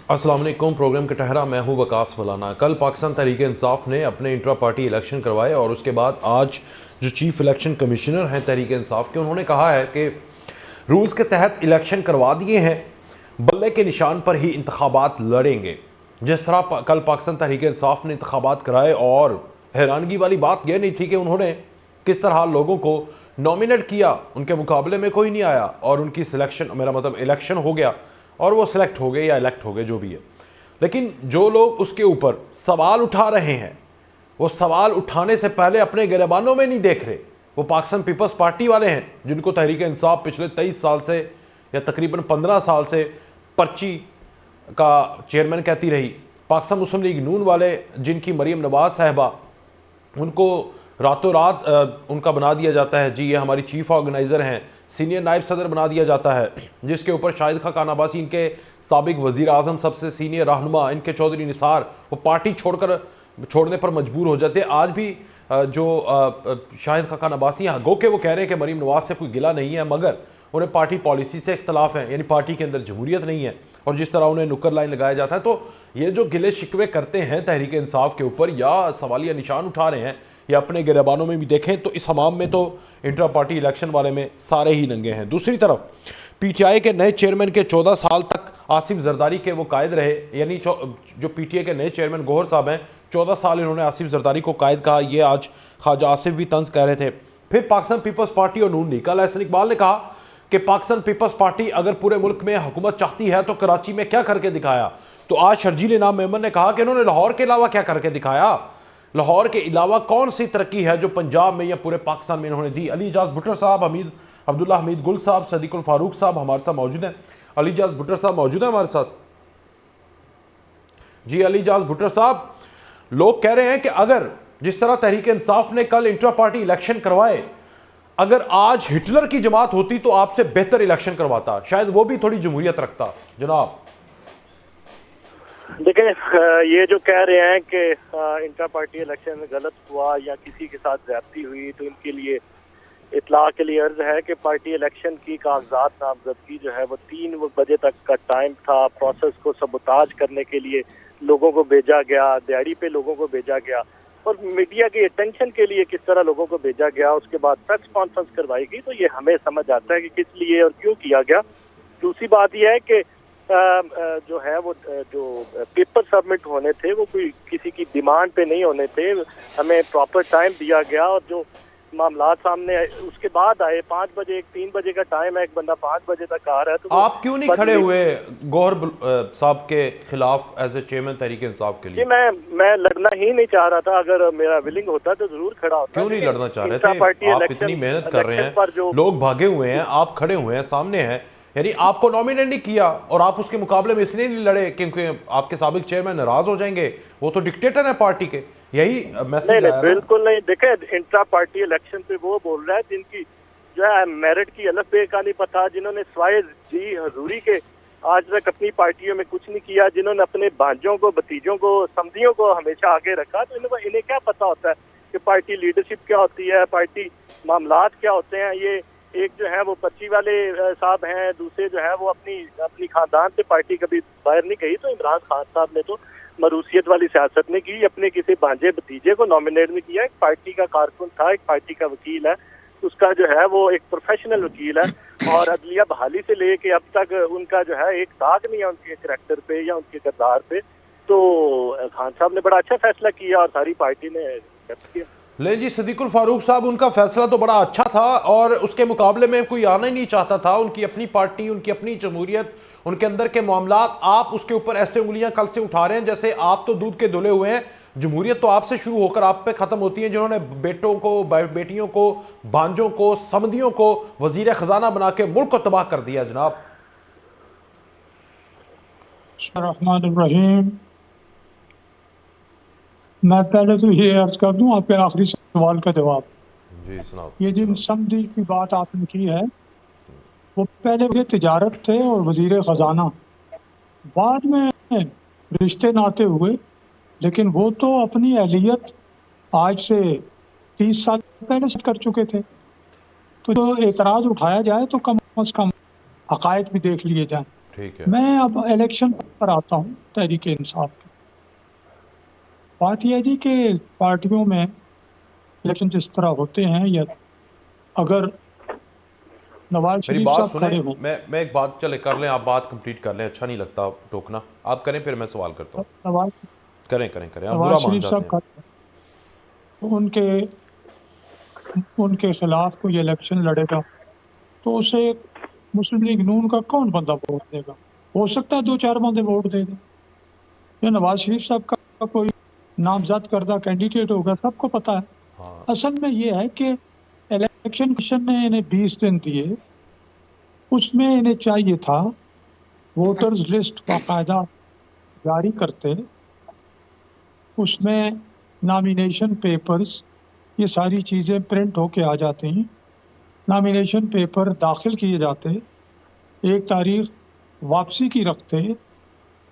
अस्सलाम वालेकुम। प्रोग्राम का टहरा, मैं हूं वकास मौलाना। कल पाकिस्तान तहरीक इंसाफ ने अपने इंट्रा पार्टी इलेक्शन करवाए और उसके बाद आज जो चीफ इलेक्शन कमिश्नर हैं तहरीक इंसाफ के, उन्होंने कहा है कि रूल्स के तहत इलेक्शन करवा दिए हैं, बल्ले के निशान पर ही इंतखाबात लड़ेंगे। जिस तरह कल पाकिस्तान तहरीक इंसाफ ने इंतखाबात कराए, और हैरानगी वाली बात यह नहीं थी कि उन्होंने किस तरह लोगों को नॉमिनेट किया, उनके मुकाबले में कोई नहीं आया और उनकी सिलेक्शन, मेरा मतलब इलेक्शन हो गया और वो सिलेक्ट हो गए या इलेक्ट हो गए, जो भी है। लेकिन जो लोग उसके ऊपर सवाल उठा रहे हैं, वो सवाल उठाने से पहले अपने गिरबानों में नहीं देख रहे। वो पाकिस्तान पीपल्स पार्टी वाले हैं जिनको तहरीक इंसाफ पिछले 23 साल से या तकरीबन 15 साल से पर्ची का चेयरमैन कहती रही। पाकिस्तान मुस्लिम लीग नून वाले, जिनकी मरीम नवाज साहबा, उनको रातों रात उनका बना दिया जाता है, जी ये हमारी चीफ ऑर्गेनाइज़र हैं, सीनियर नायब सदर बना दिया जाता है, जिसके ऊपर शाहिद खान अब्बासी, इनके साबिक वज़ीर आज़म, सबसे सीनियर रहनुमा, इनके चौधरी निसार, वो पार्टी छोड़ने पर मजबूर हो जाते हैं। आज भी जो शाहिद खान अब्बासी हैं, गो के वो कह रहे हैं कि मरीम नवाज से कोई गिला नहीं है, मगर उन्हें पार्टी पॉलिसी से इख्तलाफ है, यानी पार्टी के अंदर जमहूरियत नहीं है, और जिस तरह उन्हें नुक्कर लाइन लगाया जाता है। तो ये जो गिले शिकवे करते हैं तहरीक इंसाफ के ऊपर, या सवालिया निशान उठा रहे हैं, या अपने गिरबानों में भी देखें तो इस हमाम में तो इंटर पार्टी इलेक्शन वाले में सारे ही नंगे हैं। दूसरी तरफ पीटीआई के नए चेयरमैन के 14 साल तक आसिफ जरदारी के वो कायद रहे, यानी जो पीटीआई के नए चेयरमैन गौहर साहब हैं, 14 साल इन्होंने आसिफ जरदारी को कायद कहा। ये आज ख्वाजा आसिफ भी तंज कह रहे थे। फिर पाकिस्तान पीपल्स पार्टी और नून लीग, कल एहसन इकबाल ने कहा कि पाकिस्तान पीपल्स पार्टी अगर पूरे मुल्क में हुकूमत चाहती है तो कराची में क्या करके दिखाया। तो आज शर्जील इनाम मेमन ने कहा कि इन्होंने लाहौर के अलावा क्या करके दिखाया, लाहौर के अलावा कौन सी तरक्की है जो पंजाब में या पूरे पाकिस्तान में इन्होंने दी। अली इजाज भुट्टर साहब, अब्दुल्ला हमीद गुल साहब, सदीकुल फारूक साहब हमारे साथ मौजूद हैं। अली इजाज भुट्टर साहब मौजूद हैं हमारे साथ? जी अली इजाज भुट्टर साहब, लोग कह रहे हैं कि अगर जिस तरह तहरीक इंसाफ ने कल इंट्रा पार्टी इलेक्शन करवाए, अगर आज हिटलर की जमात होती तो आपसे बेहतर इलेक्शन करवाता, शायद वो भी थोड़ी जमहूरियत रखता। जनाब देखें, ये जो कह रहे हैं कि इंटर पार्टी इलेक्शन गलत हुआ या किसी के साथ ज्यादती हुई, तो इनके लिए इतला के लिए अर्ज है कि पार्टी इलेक्शन की कागजात नामजदगी जो है वो 3 बजे तक का टाइम था। प्रोसेस को सबोताज करने के लिए लोगों को भेजा गया, दिहाड़ी पे लोगों को भेजा गया, और मीडिया की अटेंशन के लिए किस तरह लोगों को भेजा गया। उसके बाद प्रेस कॉन्फ्रेंस करवाई गई, तो ये हमें समझ आता है कि किस लिए और क्यों किया गया। दूसरी बात यह है कि जो है वो जो पेपर सबमिट होने थे वो कोई किसी की डिमांड पे नहीं होने थे, हमें प्रॉपर टाइम दिया गया, और जो मामला सामने उसके बाद आए 5 बजे, 3 बजे का टाइम है, एक बंदा 5 बजे तक आ रहा है। तो आप क्यों नहीं खड़े हुए गौहर साहब के खिलाफ as a chairman Tehreek Insaf के लिए? मैं लड़ना ही नहीं चाह रहा था, अगर मेरा विलिंग होता तो जरूर खड़ा होता। क्यों नहीं लड़ना चाह रहे थे? आप इतनी मेहनत कर रहे हैं, लोग भागे हुए हैं, आप खड़े हुए हैं, सामने हैं, यानी आपको नॉमिनेट नहीं किया और आप उसके मुकाबले में इसलिए नहीं लड़े क्योंकि आपके साबिक चेयरमैन नाराज हो जाएंगे, वो तो डिक्टेटर है पार्टी के, यही मैसेज नहीं, बिल्कुल नहीं। देखे, इंट्रा पार्टी इलेक्शन पे वो बोल रहा है जिनकी जो है मेरिट की अलग पे का नहीं पता, जिन्होंने स्वाय जी हजूरी के आज तक अपनी पार्टियों में कुछ नहीं किया, जिन्होंने अपने भांजों को, भतीजों को, समधियों को हमेशा आगे रखा, तो इन्हें क्या पता होता है कि पार्टी लीडरशिप क्या होती है, पार्टी मामलात क्या होते हैं। ये एक जो है वो पर्ची वाले साहब हैं, दूसरे जो है वो अपनी खानदान से पार्टी कभी बाहर नहीं गई। तो इमरान खान साहब ने तो मरूसियत वाली सियासत नहीं की, अपने किसी भांजे भतीजे को नॉमिनेट नहीं किया। एक पार्टी का कारकुन था, एक पार्टी का वकील है, उसका जो है वो एक प्रोफेशनल वकील है, और अदलिया बहाली से लेके अब तक उनका जो है एक दाग नहीं है उनके करैक्टर पे या उनके किरदार पे। तो खान साहब ने बड़ा अच्छा फैसला किया और सारी पार्टी ने एक्सेप्ट किया। ले जी, सदीकुल फारूक साहब, उनका फैसला तो बड़ा अच्छा था और उसके मुकाबले में कोई आना ही नहीं चाहता था। उनकी अपनी पार्टी, उनकी अपनी जमहूरियत, उनके अंदर के मामलात, आप उसके ऊपर ऐसे उंगलियां कल से उठा रहे हैं जैसे आप तो दूध के धुले हुए हैं। जमहूरियत तो आपसे शुरू होकर आप पे खत्म होती है, जिन्होंने बेटों को, बेटियों को, भांजों को, समधियों को वजीर खजाना बना के मुल्क को तबाह कर दिया। जनाब रहमान, मैं पहले तो ये अर्ज कर दूं आपके आखिरी सवाल का जवाब। जी सुनाओ। ये जिन समझी की बात आपने की है, वो पहले वो तिजारत थे और वजीर खजाना, बाद में रिश्ते नाते हुए, लेकिन वो तो अपनी अहलियत आज से 30 साल पहले से कर चुके थे। तो जो एतराज़ उठाया जाए तो कम अज़ कम हक़ाइक़ भी देख लिए जाए। ठीक है। मैं अब इलेक्शन पर आता हूँ तहरीक इंसाफ की। बात यह है जी कि पार्टियों में इलेक्शन जिस तरह होते हैं, या अगर नवाज मेरी शरीफ बात साहब सुने, खड़े हों, मैं एक बात, चले कर लें, आप बात कंप्लीट कर लें, अच्छा नहीं लगता टोकना, आप करें फिर मैं सवाल करता हूँ। नवाज करें करें करें, आप नवाज बुरा मान शरीफ जाते साहब हैं। खड़े हों, तो उनके खिलाफ कोई इलेक्शन लड़ेगा तो उसे मुस्लिम लीग नून का कौन बंदा वोट देगा? हो सकता है 2-4 बंदे वोट दे दें। या नवाज शरीफ साहब का कोई नामजद करदा कैंडिडेट होगा, सबको पता है। हाँ। असल में ये है कि इलेक्शन कमीशन ने इन्हें 20 दिन दिए, उसमें इन्हें चाहिए था वोटर्स लिस्ट बाकायदा जारी करते, उसमें नॉमिनेशन पेपर्स, ये सारी चीज़ें प्रिंट होके आ जाती, नॉमिनेशन पेपर दाखिल किए जाते, एक तारीख वापसी की रखते।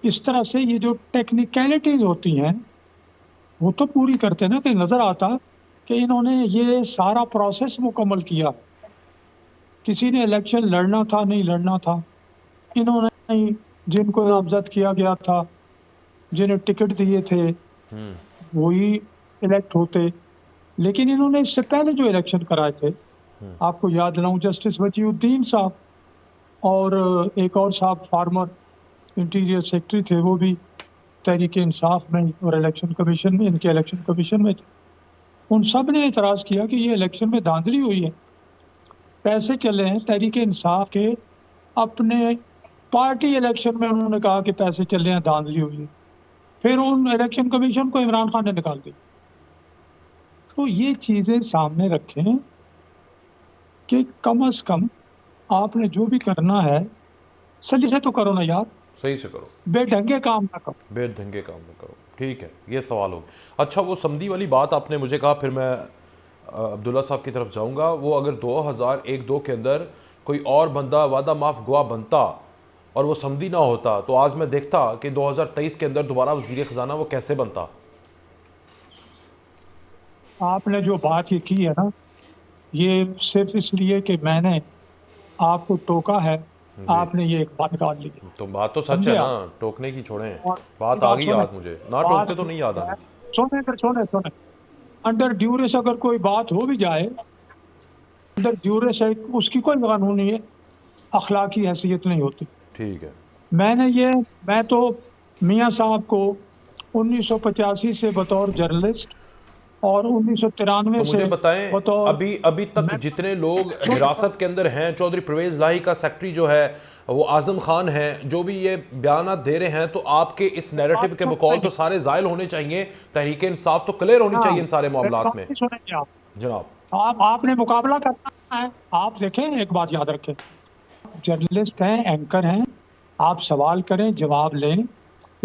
इस तरह से ये जो टेक्निकलिटीज होती हैं वो तो पूरी करते ना, कि नज़र आता कि इन्होंने ये सारा प्रोसेस मुकम्मल किया। किसी ने इलेक्शन लड़ना था, नहीं लड़ना था, इन्होंने नहीं, जिनको नामजद किया गया था, जिन्हें टिकट दिए थे, वही इलेक्ट होते। लेकिन इन्होंने इससे पहले जो इलेक्शन कराए थे, आपको याद दिलाऊं, जस्टिस वजीउद्दीन साहब और एक और साहब फार्मर इंटीरियर सेक्रेटरी थे, वो भी तहरीक इंसाफ में और इलेक्शन कमीशन में, इनके इलेक्शन कमीशन में थे। उन सब ने एतराज़ किया कि ये इलेक्शन में धांधली हुई है, पैसे चले हैं तहरीक इंसाफ के अपने पार्टी इलेक्शन में। उन्होंने कहा कि पैसे चले हैं, धांधली हुई है। फिर उन इलेक्शन कमीशन को इमरान खान ने निकाल दी। तो ये चीज़ें सामने रखें कि कम से कम आपने जो भी करना है सही से तो करो ना यार, सही से करो, बेढंगे काम ना करो। बेढंगे काम न करो। ठीक है, ये सवाल हो गया। अच्छा, वो समधी वाली बात आपने मुझे कहा, फिर मैं अब्दुल्ला साहब की तरफ जाऊंगा। वो अगर 2001-2 के अंदर कोई और बंदा वादा माफ गवाह बनता और वो समधी ना होता, तो आज मैं देखता कि 2023 के अंदर दोबारा वजीर खजाना वो कैसे बनता। आपने जो बात ये की है ना, ये सिर्फ इसलिए कि मैंने आपको टोका है, आपने ये एक बात निकाल ली। तो बात तो सच है समझे ना, आप? टोकने की छोड़ें, और बात आ गई सुने, याद मुझे, ना बात टोकते तो नहीं याद आ गई। सुने, फिर सुने, अंडर ड्यूरेस अगर कोई बात हो भी जाए, अंडर ड्यूरेस है, उसकी कोई कानूनी अखलाकी हैसियत नहीं होती। ठीक है। मैं तो मियाँ साहब को 1985 से बतौर जर्नलिस्ट और 1993 तो से मुझे बताएं, बतौर अभी तक जितने लोग हिरासत के अंदर हैं, चौधरी परवेज लाही का सेक्रेटरी जो है वो आजम खान है, जो भी ये बयान दे रहे हैं, तो आपके इस नैरेटिव के बकौल तो सारे जायल होने चाहिए, तहरीक इंसाफ तो क्लियर होनी चाहिए इन सारे मामलात में। सुनेंगे आप जनाब, आपने मुकाबला करना है। आप देखें, एक बात याद रखें, जर्नलिस्ट हैं, एंकर हैं, आप सवाल करें, जवाब लें।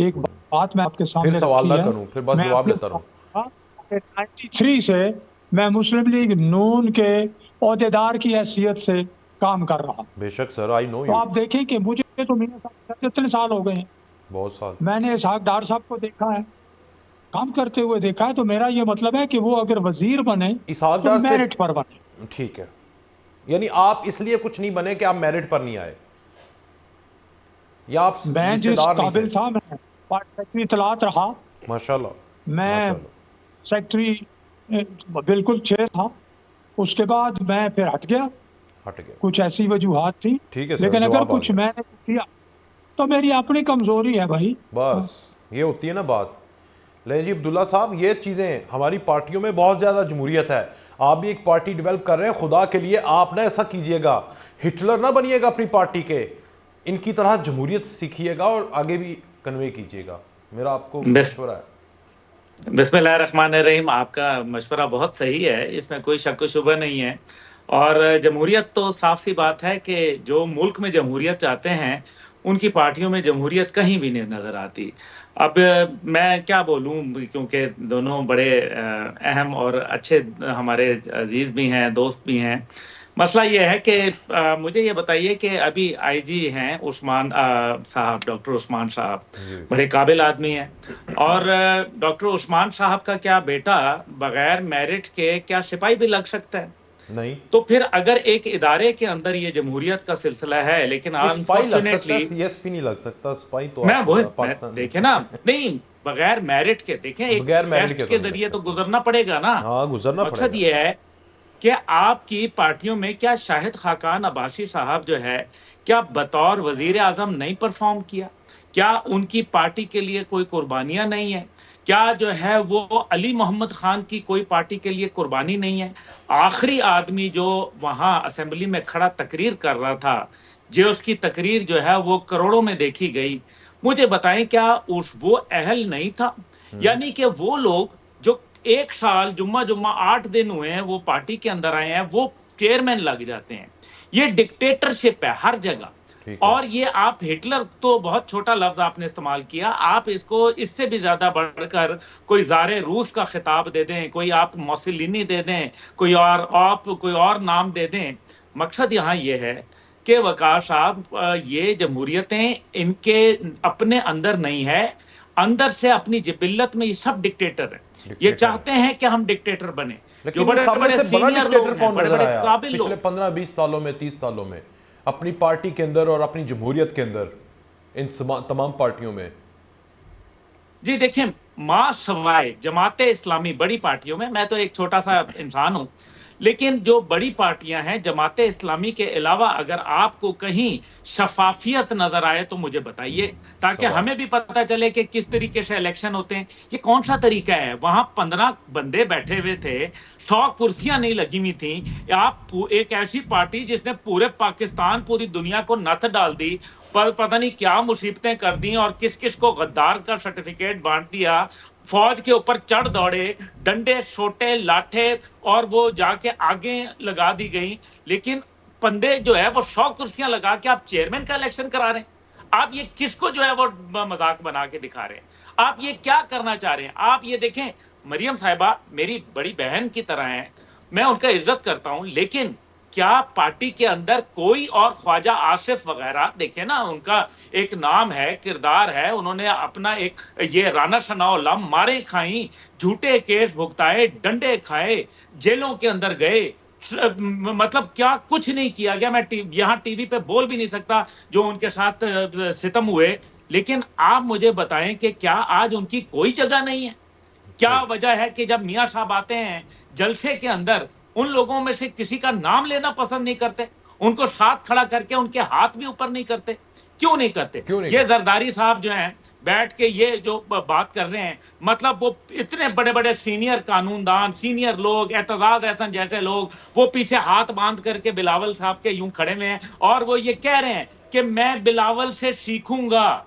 एक बात मैं आपके सामने फिर सवाल ना रखी है, करूं, फिर बस जवाब लेता रहूं। 93 से मैं मुस्लिम लीग नून के ओहदेदार की हैसियत से काम कर रहा हूं। बेशक सर, आई नो तो यू। आप देखें कि मुझे तो मियां साहब कितने साल हो गए हैं, बहुत साल। मैंने इसहाक डार साहब को देखा है, काम करते हुए देखा है। तो मेरा ये मतलब है कि वो अगर वजीर बने इसहाक तो डार से मेरिट पर बने। ठीक है, यानी आप इसलिए कुछ नहीं बने कि आप मेरिट पर नहीं आए, या आप मैं जिस रिश्तेदार नहीं काबिल थे? था, मैं पार्टी सेक्रेटरी इतलात रहा, माशाल्लाह, मैं माशाल्लाह। सेक्रेटरी बिल्कुल 6 था। उसके बाद मैं फिर हट गया, कुछ ऐसी वजूहात थी। ठीक है सर, लेकिन अगर जवाब आ कुछ गया। मैंने किया तो मेरी अपनी कमजोरी है भाई। बस ये होती है ना बात। ले जी अब्दुल्ला साहब, ये चीज़ें हमारी पार्टियों में बहुत ज़्यादा जमहूरियत है। आप भी एक पार्टी डेवलप कर रहे हैं, खुदा के लिए आप ना ऐसा कीजिएगा, हिटलर ना बनिएगा अपनी पार्टी के, इनकी तरह जमहूरियत सीखिएगा और आगे भी कन्वे कीजिएगा, मेरा आपको मशवरा है। बिस्मिल्लाहिर्रहमानिर्रहीम। आपका मशवरा बहुत सही है, इसमें कोई शक शुबा नहीं है। और जमहूरियत तो साफ सी बात है कि जो मुल्क में जमहूरियत चाहते हैं उनकी पार्टियों में जमहूरियत कहीं भी नहीं नज़र आती। अब मैं क्या बोलूं, क्योंकि दोनों बड़े अहम और अच्छे हमारे अजीज़ भी हैं, दोस्त भी हैं। मसला ये है कि मुझे ये बताइए कि अभी आईजी हैं उस्मान साहब, डॉक्टर उस्मान साहब बड़े काबिल आदमी हैं, और डॉक्टर उस्मान साहब का क्या बेटा बगैर मेरिट के क्या सिपाही भी लग सकता है? नहीं, तो फिर अगर एक इदारे के अंदर ये जमहूरियत का सिलसिला है, लेकिन स्पाई लग सकता है, अनफॉर्चुनेटली सीएसपी नहीं लग सकता, स्पाई तो मैं आप वो पाकिस्तान देखे ना, नहीं बगैर मेरिट के देखें, एक बगैर मेरिट टेस्ट के के तो नहीं जरिए लग तो सकता। गुजरना पड़ेगा ना। हाँ, गुजरना मकसद पड़ेगा। ये है कि आपकी पार्टियों में क्या शाहिद खाकान अब्बासी साहब जो है, क्या बतौर वजीर आजम नहीं परफॉर्म किया? क्या उनकी पार्टी के लिए कोई कुर्बानियां नहीं है? क्या जो है वो अली मोहम्मद खान की कोई पार्टी के लिए कुर्बानी नहीं है? आखिरी आदमी जो वहां असेंबली में खड़ा तकरीर कर रहा था, जो उसकी तकरीर जो है वो करोड़ों में देखी गई, मुझे बताएं क्या उस वो अहल नहीं था? यानी कि वो लोग जो एक साल जुम्मा जुम्मा 8 दिन हुए हैं वो पार्टी के अंदर आए हैं, वो चेयरमैन लग जाते हैं। ये डिक्टेटरशिप है हर जगह। ठीक है। और ये आप हिटलर तो बहुत छोटा लफ्ज आपने इस्तेमाल किया, आप इसको इससे भी ज्यादा बढ़कर कोई ज़ारे रूस का खिताब दे दें, कोई आप मोसिलिनी दे दें, कोई और आप कोई और नाम दे दें। मकसद यहाँ ये है कि वकार साहब, ये जमहूरियतें इनके अपने अंदर नहीं है, अंदर से अपनी जिबिल्लत में ये सब डिक्टेटर है। ये डिक्टेटर। चाहते हैं कि हम डिक्टेटर बने। जो लेकिन बड़े सामने बड़े से बड़ा सीनियर डिक्टेटर लोग हैं, कौन बड़े नजर बड़े आया काबिल पिछले लोग, 15-20 सालों में, 30 सालों में, अपनी पार्टी के अंदर और अपनी जमहूरियत के अंदर, इन तमाम पार्टियों में? जी देखें, मां सवाए जमाते इस्लामी बड़ी पार्टियों में, मैं तो एक छोटा सा इंसान हूं, लेकिन जो बड़ी पार्टियां हैं जमाते इस्लामी के अलावा अगर आपको कहीं शफाफियत नजर आए तो मुझे बताइए, ताकि सवाल। हमें भी पता चले कि किस तरीके से इलेक्शन होते हैं। ये कौन सा तरीका है? वहां 15 बंदे बैठे हुए थे, 100 कुर्सियां नहीं लगी हुई थी। आप एक ऐसी पार्टी जिसने पूरे पाकिस्तान, पूरी दुनिया को नथ डाल दी, पर पता नहीं क्या मुसीबतें कर दी और किस किस को गद्दार का सर्टिफिकेट बांट दिया, फौज के ऊपर चढ़ दौड़े, डंडे छोटे लाठे और वो जाके आगे लगा दी गई। लेकिन पंदे जो है वो 100 कुर्सियां लगा के आप चेयरमैन का इलेक्शन करा रहे हैं। आप ये किसको जो है वो मजाक बना के दिखा रहे हैं? आप ये क्या करना चाह रहे हैं? आप ये देखें, मरियम साहिबा मेरी बड़ी बहन की तरह हैं, मैं उनका इज्जत करता हूं, लेकिन क्या पार्टी के अंदर कोई और ख्वाजा आसिफ वगैरह, देखे ना उनका एक नाम है, किरदार है, उन्होंने अपना एक ये राना सनाउल्लाह मारे खाई, झूठे केस भुगताए, डंडे खाए, जेलों के अंदर गए, मतलब क्या कुछ नहीं किया गया। मैं यहाँ टीवी पे बोल भी नहीं सकता जो उनके साथ सितम हुए। लेकिन आप मुझे बताएं कि क्या आज उनकी कोई जगह नहीं है? क्या वजह है कि जब मियां साहब आते हैं जलसे के अंदर, उन लोगों में से किसी का नाम लेना पसंद नहीं करते, उनको साथ खड़ा करके उनके हाथ भी ऊपर नहीं करते? क्यों नहीं करते? ये जरदारी साहब जो हैं बैठ के ये जो बात कर रहे हैं, मतलब वो इतने बड़े बड़े सीनियर कानूनदान, सीनियर लोग, एतजाज एहसन जैसे लोग, वो पीछे हाथ बांध करके बिलावल साहब के यूं खड़े हुए हैं और वो ये कह रहे हैं कि मैं बिलावल से सीखूंगा।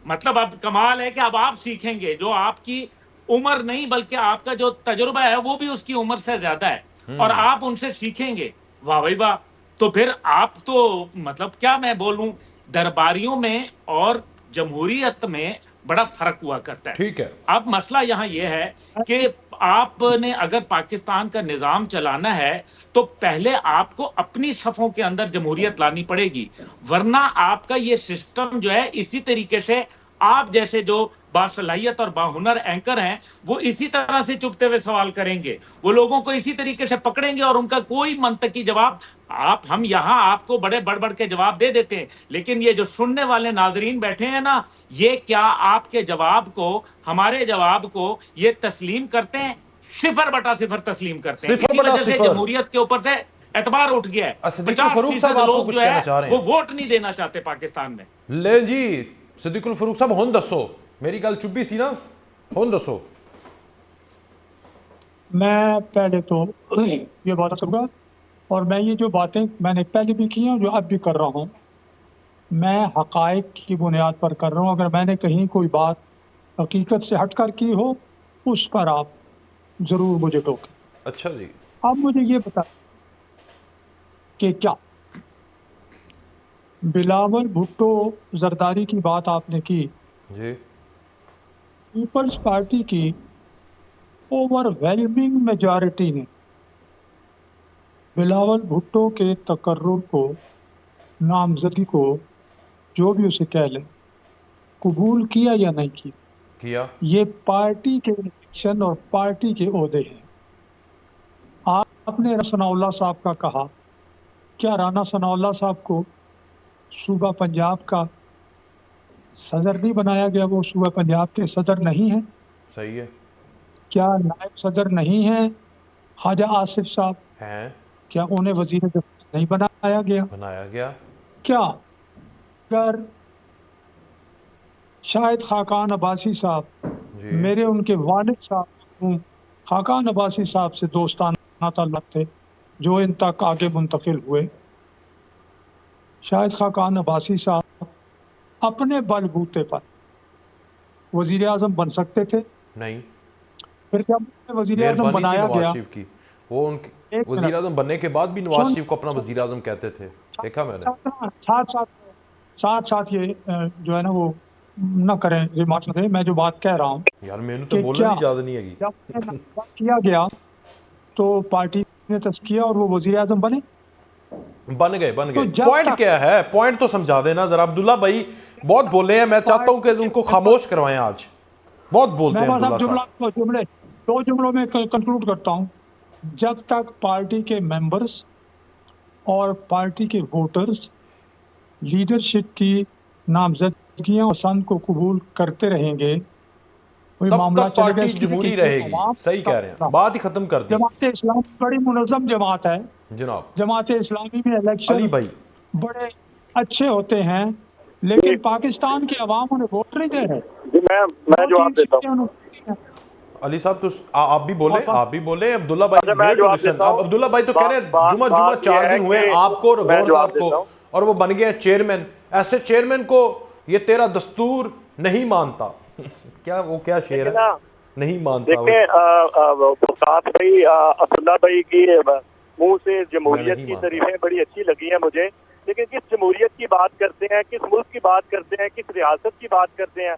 मतलब अब कमाल है कि अब आप सीखेंगे, जो आपकी उम्र नहीं बल्कि आपका जो तजुर्बा है वो भी उसकी उम्र से ज्यादा है, और आप उनसे सीखेंगे। वाह भाई वाह! तो फिर आप तो मतलब क्या मैं बोलूं, दरबारियों में और जमहूरियत में बड़ा फर्क हुआ करता है। ठीक है। अब मसला यहाँ यह है कि आपने अगर पाकिस्तान का निजाम चलाना है तो पहले आपको अपनी सफों के अंदर जमहूरियत लानी पड़ेगी, वरना आपका ये सिस्टम जो है इसी तरीके से आप जैसे जो बासलाहियत और बाहुनर एंकर हैं वो इसी तरह से चुपते हुए सवाल करेंगे, वो लोगों को इसी तरीके से पकड़ेंगे और उनका कोई मंतकी जवाब आप हम यहाँ आपको बड़े बढ़ बढ़ के जवाब दे देते हैं, लेकिन ये जो सुनने वाले नाजरीन बैठे हैं ना, ये क्या आपके जवाब को, हमारे जवाब को ये तस्लीम करते हैं? 0/0 तस्लीम करते हैं। इसी वजह से जमहूरियत के ऊपर से एतबार उठ गया है। 50% लोग जो है वो वोट नहीं देना चाहते पाकिस्तान में। ले जी सिद्दीकुल फरूक साहब, हुन दसो, मेरी गल चुप्पी सी ना, हुन दसो। मैं पहले तो ये बात करूँगा, और मैं ये जो बातें मैंने पहले भी की हैं जो अब भी कर रहा हूँ, मैं हकायक की बुनियाद पर कर रहा हूँ। अगर मैंने कहीं कोई बात हकीकत से हटकर की हो उस पर आप ज़रूर मुझे टोकें। अच्छा जी। अब मुझे ये बता कि क्या बिलावल भुट्टो जरदारी की बात आपने की जी। पीपल्स पार्टी की ओवरवेलमिंग मेजॉरिटी ने बिलावल भुट्टो के तकर्रुर को, नामजदगी को, जो भी उसे कह लें, कबूल किया या नहीं किया? ये पार्टी के इलेक्शन और पार्टी के ओहदे हैं। आप आपने सनाउल्लाह साहब का कहा, क्या राना सनाउल्लाह साहब को सूबा पंजाब का सदर नहीं बनाया गया? वो सूबा पंजाब के सदर नहीं है? सही है। क्या नायब सदर नहीं है ख्वाजा आसिफ साहब? हैं, क्या उन्हें वजीर दफ्तर नहीं बनाया गया? बनाया गया। क्या अगर शायद खाकान अब्बासी साहब, जी। मेरे उनके वालिद साहब खाकान अब्बासी साहब से दोस्ताना ताल्लुक थे जो इन तक आगे मुंतकिल हुए, शायद खाकान अब्बासी साहब अपने बलबूते पर वजीर आजम बन सकते थे। नहीं, फिर जब वजीर आजम मेहरबानी थी बनाया नवाज गया, शरीफ की, वो उनके एक वजीर मिनट आजम बनने के बाद भी नवाज सुन, शरीफ को अपना वजीर आजम कहते थे, देखा मैंने। साथ साथ ये जो है ना वो न करें, रिमार्क न करें, मैं जो बात कह रहा हूँ यार मैंने तो कि बोलने क्या की इजाजत नहीं है। जब नामजद किया गया तो पार्टी ने तस्किया और वो वजीर आजम बने। बन गए, बन तो गए। जब पॉइंट तक क्या है, पॉइंट तो समझा देना जरा। अब्दुल्ला भाई बहुत बोले हैं, मैं चाहता हूं कि उनको खामोश करवाएं। आज बहुत बोलते मैं हैं बस अब अब्दुल्ला साहब। दो जुमलों में कंक्लूड करता हूँ। जब तक पार्टी के मेंबर्स और पार्टी के वोटर्स लीडरशिप की नामजदगियां और पसंद को कबूल करते रहेंगे, वही तब मामला तक चलेगा। पार्टी इसकी जमहूरी रहेगी। सही कह रहे हैं, बात ही खत्म कर दी जमात इस्लामी बड़ी मुनज़्ज़म जमात है जनाब। जमात इस्लामी में अली इलेक्शन भाई, बड़े अच्छे होते हैं, लेकिन पाकिस्तान के अवाम उन्हें वोट नहीं दे रहे। जी मैं दो जवाब तीन देता हूँ। सीटें उन्हें हैं। अली साहब तो आप भी बोले, और बस आप भी बोले। अब्दुल्ला भाई अच्छा, मैं जवाब देता हूँ। अब्दुल्ला भाई तो कह रहे हैं जुमा जुमा बात ये 4 है दिन हुए कि आपको और मैं गौहर जवाब साहब को, देता हूँ। और वो बन गए चेयरमैन। ऐसे चेयरमैन को ये तेरा दस्तूर नहीं मानता। क्या वो क्या शेर है, नहीं मानता। देखें वकास भाई, अब्दुल्ला भाई की मुंह से जमहूरियत नहीं की मानता। तारीफें बड़ी अच्छी लगी हैं मुझे, लेकिन किस जमहूरियत की बात करते हैं, किस मुल्क की बात करते हैं, किस रियासत की बात करते हैं?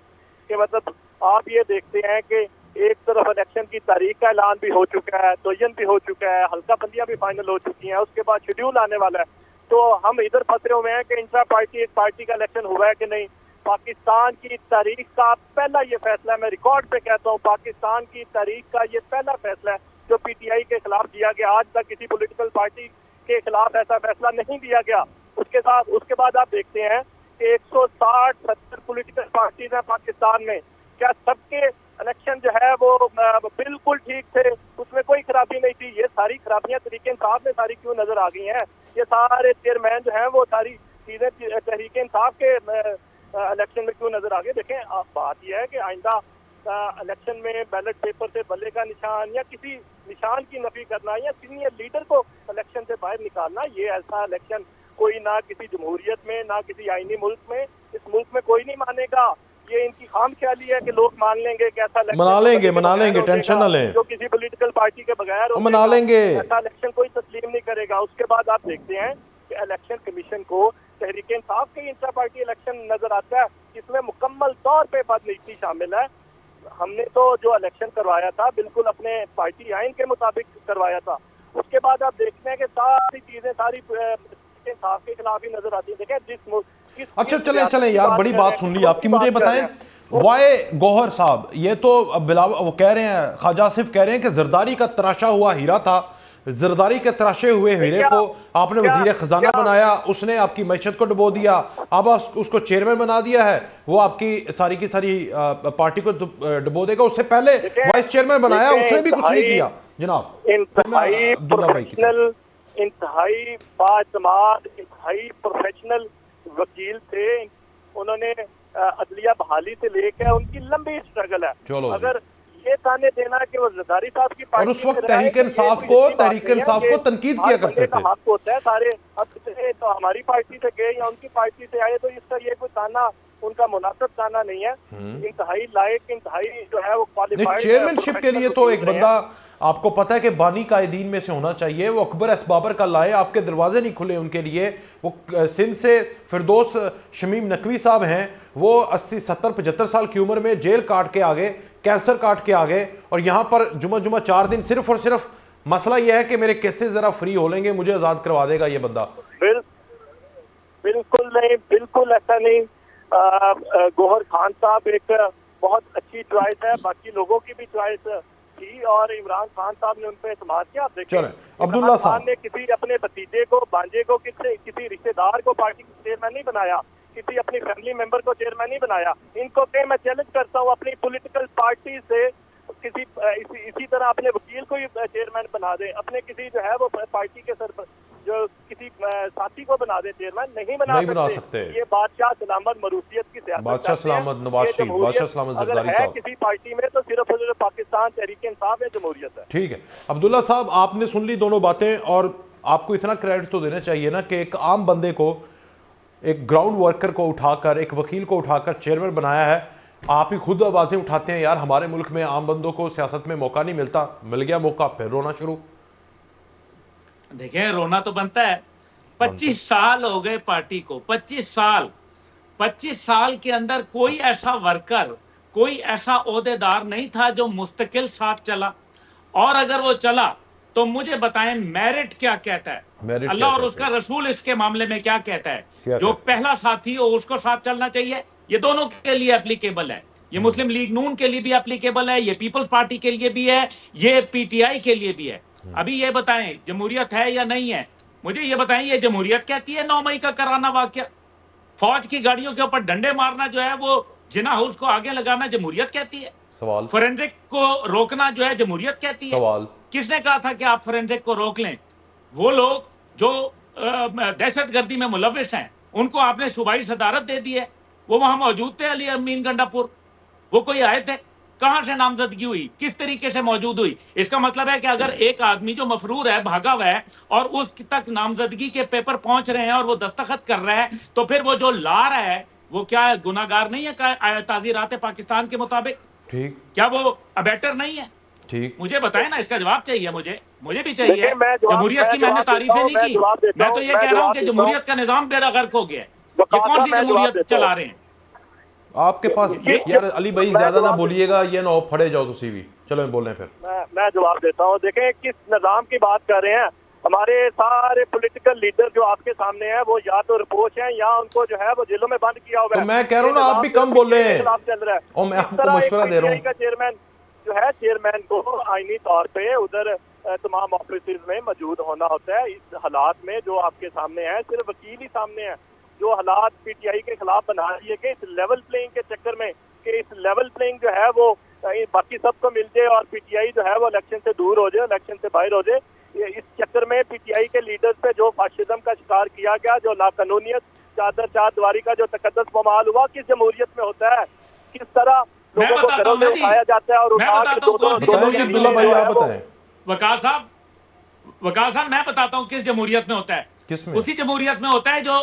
कि मतलब आप ये देखते हैं कि एक तरफ इलेक्शन की तारीख का ऐलान भी हो चुका है, तयन भी हो चुका है, हल्का बंदियां भी फाइनल हो चुकी हैं, उसके बाद शेड्यूल आने वाला है। तो हम इधर फंसे हुए हैं कि इंट्रा पार्टी एक पार्टी का इलेक्शन हुआ है कि नहीं। पाकिस्तान की तारीख का पहला ये फैसला है, मैं रिकॉर्ड पे कहता हूँ, पाकिस्तान की तारीख का ये पहला फैसला है जो पीटीआई के खिलाफ दिया गया। आज तक किसी पॉलिटिकल पार्टी के खिलाफ ऐसा फैसला नहीं दिया गया। उसके बाद आप देखते हैं कि 160-70 पॉलिटिकल पार्टीज हैं पाकिस्तान में। क्या सबके इलेक्शन जो है वो बिल्कुल ठीक थे, उसमें कोई खराबी नहीं थी? ये सारी खराबियां तहरीक इंसाफ में सारी क्यों नजर आ गई हैं? ये सारे चेयरमैन जो हैं वो सारी चीजें तहरीक इंसाफ के इलेक्शन में क्यों नजर आ गए? देखें, आप बात यह है कि आइंदा इलेक्शन में बैलेट पेपर से बल्ले का निशान या किसी निशान की नफी करना या सीनियर लीडर को इलेक्शन से बाहर निकालना, ये ऐसा इलेक्शन कोई ना किसी जमहूरियत में ना किसी आईनी मुल्क में, इस मुल्क में कोई नहीं मानेगा। ये इनकी खाम ख्याली है कि लोग मान लेंगे कि ऐसा इलेक्शन मना लेंगे, टेंशन ना लें, जो किसी पॉलिटिकल पार्टी के बगैर मना लेंगे। ऐसा इलेक्शन कोई तस्लीम नहीं करेगा। उसके बाद आप देखते हैं कि इलेक्शन कमीशन को तहरीक इंसाफ के इंट्रा पार्टी इलेक्शन नजर आता है, इसमें मुकम्मल तौर पे बदनीति शामिल है। हमने तो जो इलेक्शन करवाया था बिल्कुल अपने पार्टी आइन के मुताबिक करवाया था। उसके बाद आप देखते हैं कि सारी चीजें सारी इंसाफ के खिलाफ ही नजर आती है। देखें अच्छा चलें यार, बड़ी बात सुन ली आपकी। मुझे बताएं, वाई गौहर साहब, ये तो वो कह रहे हैं, ख्वाजा आसिफ कह रहे हैं कि जरदारी का तराशा हुआ हीरा था, जरदारी के तराशे हुए हीरे को आपने वजीर खजाना बनाया, उसने आपकी मैशत को डुबो दिया, अब उसको चेयरमैन बना दिया है, वो आपकी सारी की सारी पार्टी को डुबो देगा। उससे पहले वाइस चेयरमैन बनाया, उसने भी कुछ नहीं किया जनाब। इंतहाई प्रोफेशनल, इंतहाई बातमाद, इंतहाई प्रोफेशनल वकील थे। उन्होंने अदलिया बहाली से लेकर उनकी लंबी स्ट्रगल है। चलो, अगर ये ताने देना कि वो जरदारी साहब की पार्टी, और उस वक्त तहरीक इंसाफ को तनकीद किया करते थे। हक होता है सारे, अब तो हमारी पार्टी से गए या उनकी पार्टी से आए, तो इसका ये कोई ताना उनका मुनासिब ताना नहीं है। इंतहाई लायक, इंतहाई जो है वो क्वालिफाइड चेयरमैनशिप के लिए तो एक बंदा आपको पता है कि बानी कायदीन में से होना चाहिए। वो अकबर असबाबर का लाए, आपके दरवाजे नहीं खुले उनके लिए। वो सिंध से फिरदौस शमीम नकवी साहब हैं, वो 80, 70, 75 साल की उम्र में जेल काट के आ गए, कैंसर काट के आ गए, और यहाँ पर जुमा 4 दिन सिर्फ और सिर्फ मसला यह है कि मेरे केसेस जरा फ्री हो लेंगे, मुझे आजाद करवा देगा ये बंदा। बिल्कुल नहीं, बिल्कुल ऐसा नहीं। गौहर खान साहब एक बहुत अच्छी चॉइस है, बाकी लोगों की भी चॉइस थी और इमरान खान साहब ने उन पर एतमाद किया। आप देखिए चलें, अब्दुल्ला साहब ने किसी अपने भतीजे को, भांजे को, किसी रिश्तेदार को पार्टी का चेयरमैन नहीं बनाया, किसी अपनी फैमिली मेंबर को चेयरमैन नहीं बनाया। इनको के मैं चैलेंज करता हूँ अपनी पॉलिटिकल पार्टी से किसी इसी तरह अपने वकील को ही चेयरमैन बना दे, अपने किसी जो है वो पार्टी के सर जो किसी साथी को बना दे चेयरमैन, नहीं बना सकते। ये बादशाह सलामत मरूसियत की सियासत, बादशाह सलामत नवाज शरीफ, बादशाह सलामत जरदारी साहब किसी पार्टी में तो सिर्फ पाकिस्तान तहरीक इंसाफ है, जमहूरियत है। ठीक है अब्दुल्ला साहब, आपने सुन ली दोनों बातें और आपको इतना क्रेडिट तो देना चाहिए ना कि एक आम बंदे को, एक ग्राउंड वर्कर को उठाकर, एक वकील को उठाकर चेयरमैन बनाया है। आप ही खुद आवाजें उठाते हैं यार हमारे मुल्क में आम बंदों को सियासत में मौका नहीं मिलता, मिल गया मौका फिर रोना शुरू। देखिए रोना तो बनता है। 25 साल हो गए पार्टी को, 25 साल के अंदर कोई ऐसा वर्कर, कोई ऐसा ओहदेदार नहीं था जो मुस्तकिल साथ चला, और अगर वो चला तो मुझे बताएं मेरिट क्या कहता है, अल्लाह और उसका रसूल इसके मामले में क्या कहता है। जो पहला साथी हो उसको साथ चलना चाहिए। ये दोनों के लिए एप्लीकेबल है, ये मुस्लिम लीग नून के लिए भी एप्लीकेबल है, ये पीपल्स पार्टी के लिए भी है, ये पीटीआई के लिए भी है। अभी ये बताएं जमहूरियत है या नहीं है, मुझे ये बताएं ये जमहूरियत कहती है 9 मई का कराना वाकया, फौज की गाड़ियों के ऊपर डंडे मारना जो है वो जिना हाउस को आगे लगाना जमहूरियत कहती है? सवाल। फोरेंसिक को रोकना जो है जमहूरियत कहती है? सवाल। किसने कहा था कि आप फोरेंसिक को रोक लें? वो लोग जो दहशतगर्दी में मुलविस हैं उनको आपने सूबाई सदारत दे दी है, वो वहां मौजूद थे अली अमीन गंडापुर, वो कोई आए थे? कहां से नामजदगी हुई, किस तरीके से मौजूद हुई? इसका मतलब है कि अगर एक आदमी जो मफरूर है, भागा हुआ है और उस तक नामजदगी के पेपर पहुंच रहे हैं और वो दस्तखत कर रहा है, तो फिर वो जो ला रहा है वो क्या गुनाहगार नहीं है ताज़ीरात पाकिस्तान के मुताबिक? ठीक, क्या वो अबेटर नहीं है? ठीक, मुझे बताएं ना, इसका जवाब चाहिए मुझे भी चाहिए। जमहूरियत की मैंने तारीफें नहीं की, मैं तो ये कह रहा हूँ कि जमहूरियत का निजाम बेड़ा गर्क हो गया है। ये कौन सी जमहूरियत चला रहे हैं आपके पास? यार अली भाई ज्यादा ना बोलिएगा, ये ना फड़े जाओ तुसी भी। चलो बोल रहे हैं फिर मैं जवाब देता हूँ। देखें किस निजाम की बात कर रहे हैं। हमारे सारे पॉलिटिकल लीडर जो आपके सामने हैं वो या तो रिपोर्ट हैं या उनको जो है वो जेलों में बंद किया हुआ है। तो मैं कह रहा हूँ ना, आप भी कम बोल रहे हैं, चल रहा है। और मैं आपको मशवरा दे रहा हूँ। चेयरमैन जो है, चेयरमैन को आईनी तौर पे उधर तमाम ऑफिस में मौजूद होना होता है। इस हालात में जो आपके सामने है, सिर्फ वकील ही सामने है। जो हालात पीटीआई के खिलाफ बना दिए गए इस लेवल प्लेइंग के चक्कर में, कि इस लेवल प्लेइंग जो है वो बाकी सबको मिल जाए और पीटीआई जो है वो इलेक्शन से दूर हो जाए, इलेक्शन से बाहर हो जाए, इस चक्कर में पीटीआई के लीडर्स पे जो फाशिज्म का शिकार किया गया, जो लाकानूनियत, चार दीवारी का जो तकद्दस ममाल हुआ, किस जमहूरियत में होता है? किस तरह लोगों को घरों में उठाया जाता है और वकाल साहब मैं बताता हूँ किस जमहूरियत में होता है। उसी जमहूरियत में होता है जो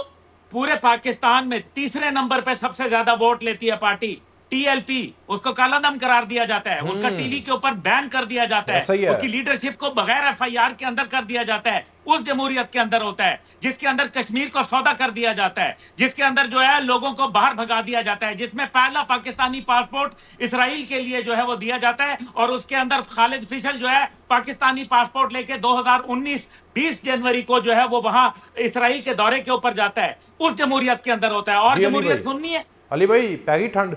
पूरे पाकिस्तान में तीसरे नंबर पे सबसे ज्यादा वोट लेती है पार्टी, टीएलपी, उसको काला दम करार दिया जाता है, उसका टीवी के ऊपर बैन कर दिया जाता है, उसकी लीडरशिप को बगैर एफआईआर के अंदर कर दिया जाता है। उस जमहूरियत के अंदर होता है जिसके अंदर कश्मीर को सौदा कर दिया जाता है, जिसके अंदर जो है लोगों को बाहर भगा दिया जाता है, जिसमें पहला पाकिस्तानी पासपोर्ट इसराइल के लिए जो है वो दिया जाता है, और उसके अंदर खालिद फिशल जो है पाकिस्तानी पासपोर्ट लेके 2019 20 जनवरी को जो है वो वहां इसराइल के दौरे के ऊपर जाता है। उस जमहूरियत के अंदर होता है। और जमहूरियत सुननी है अली भाई, पैगी ठंड।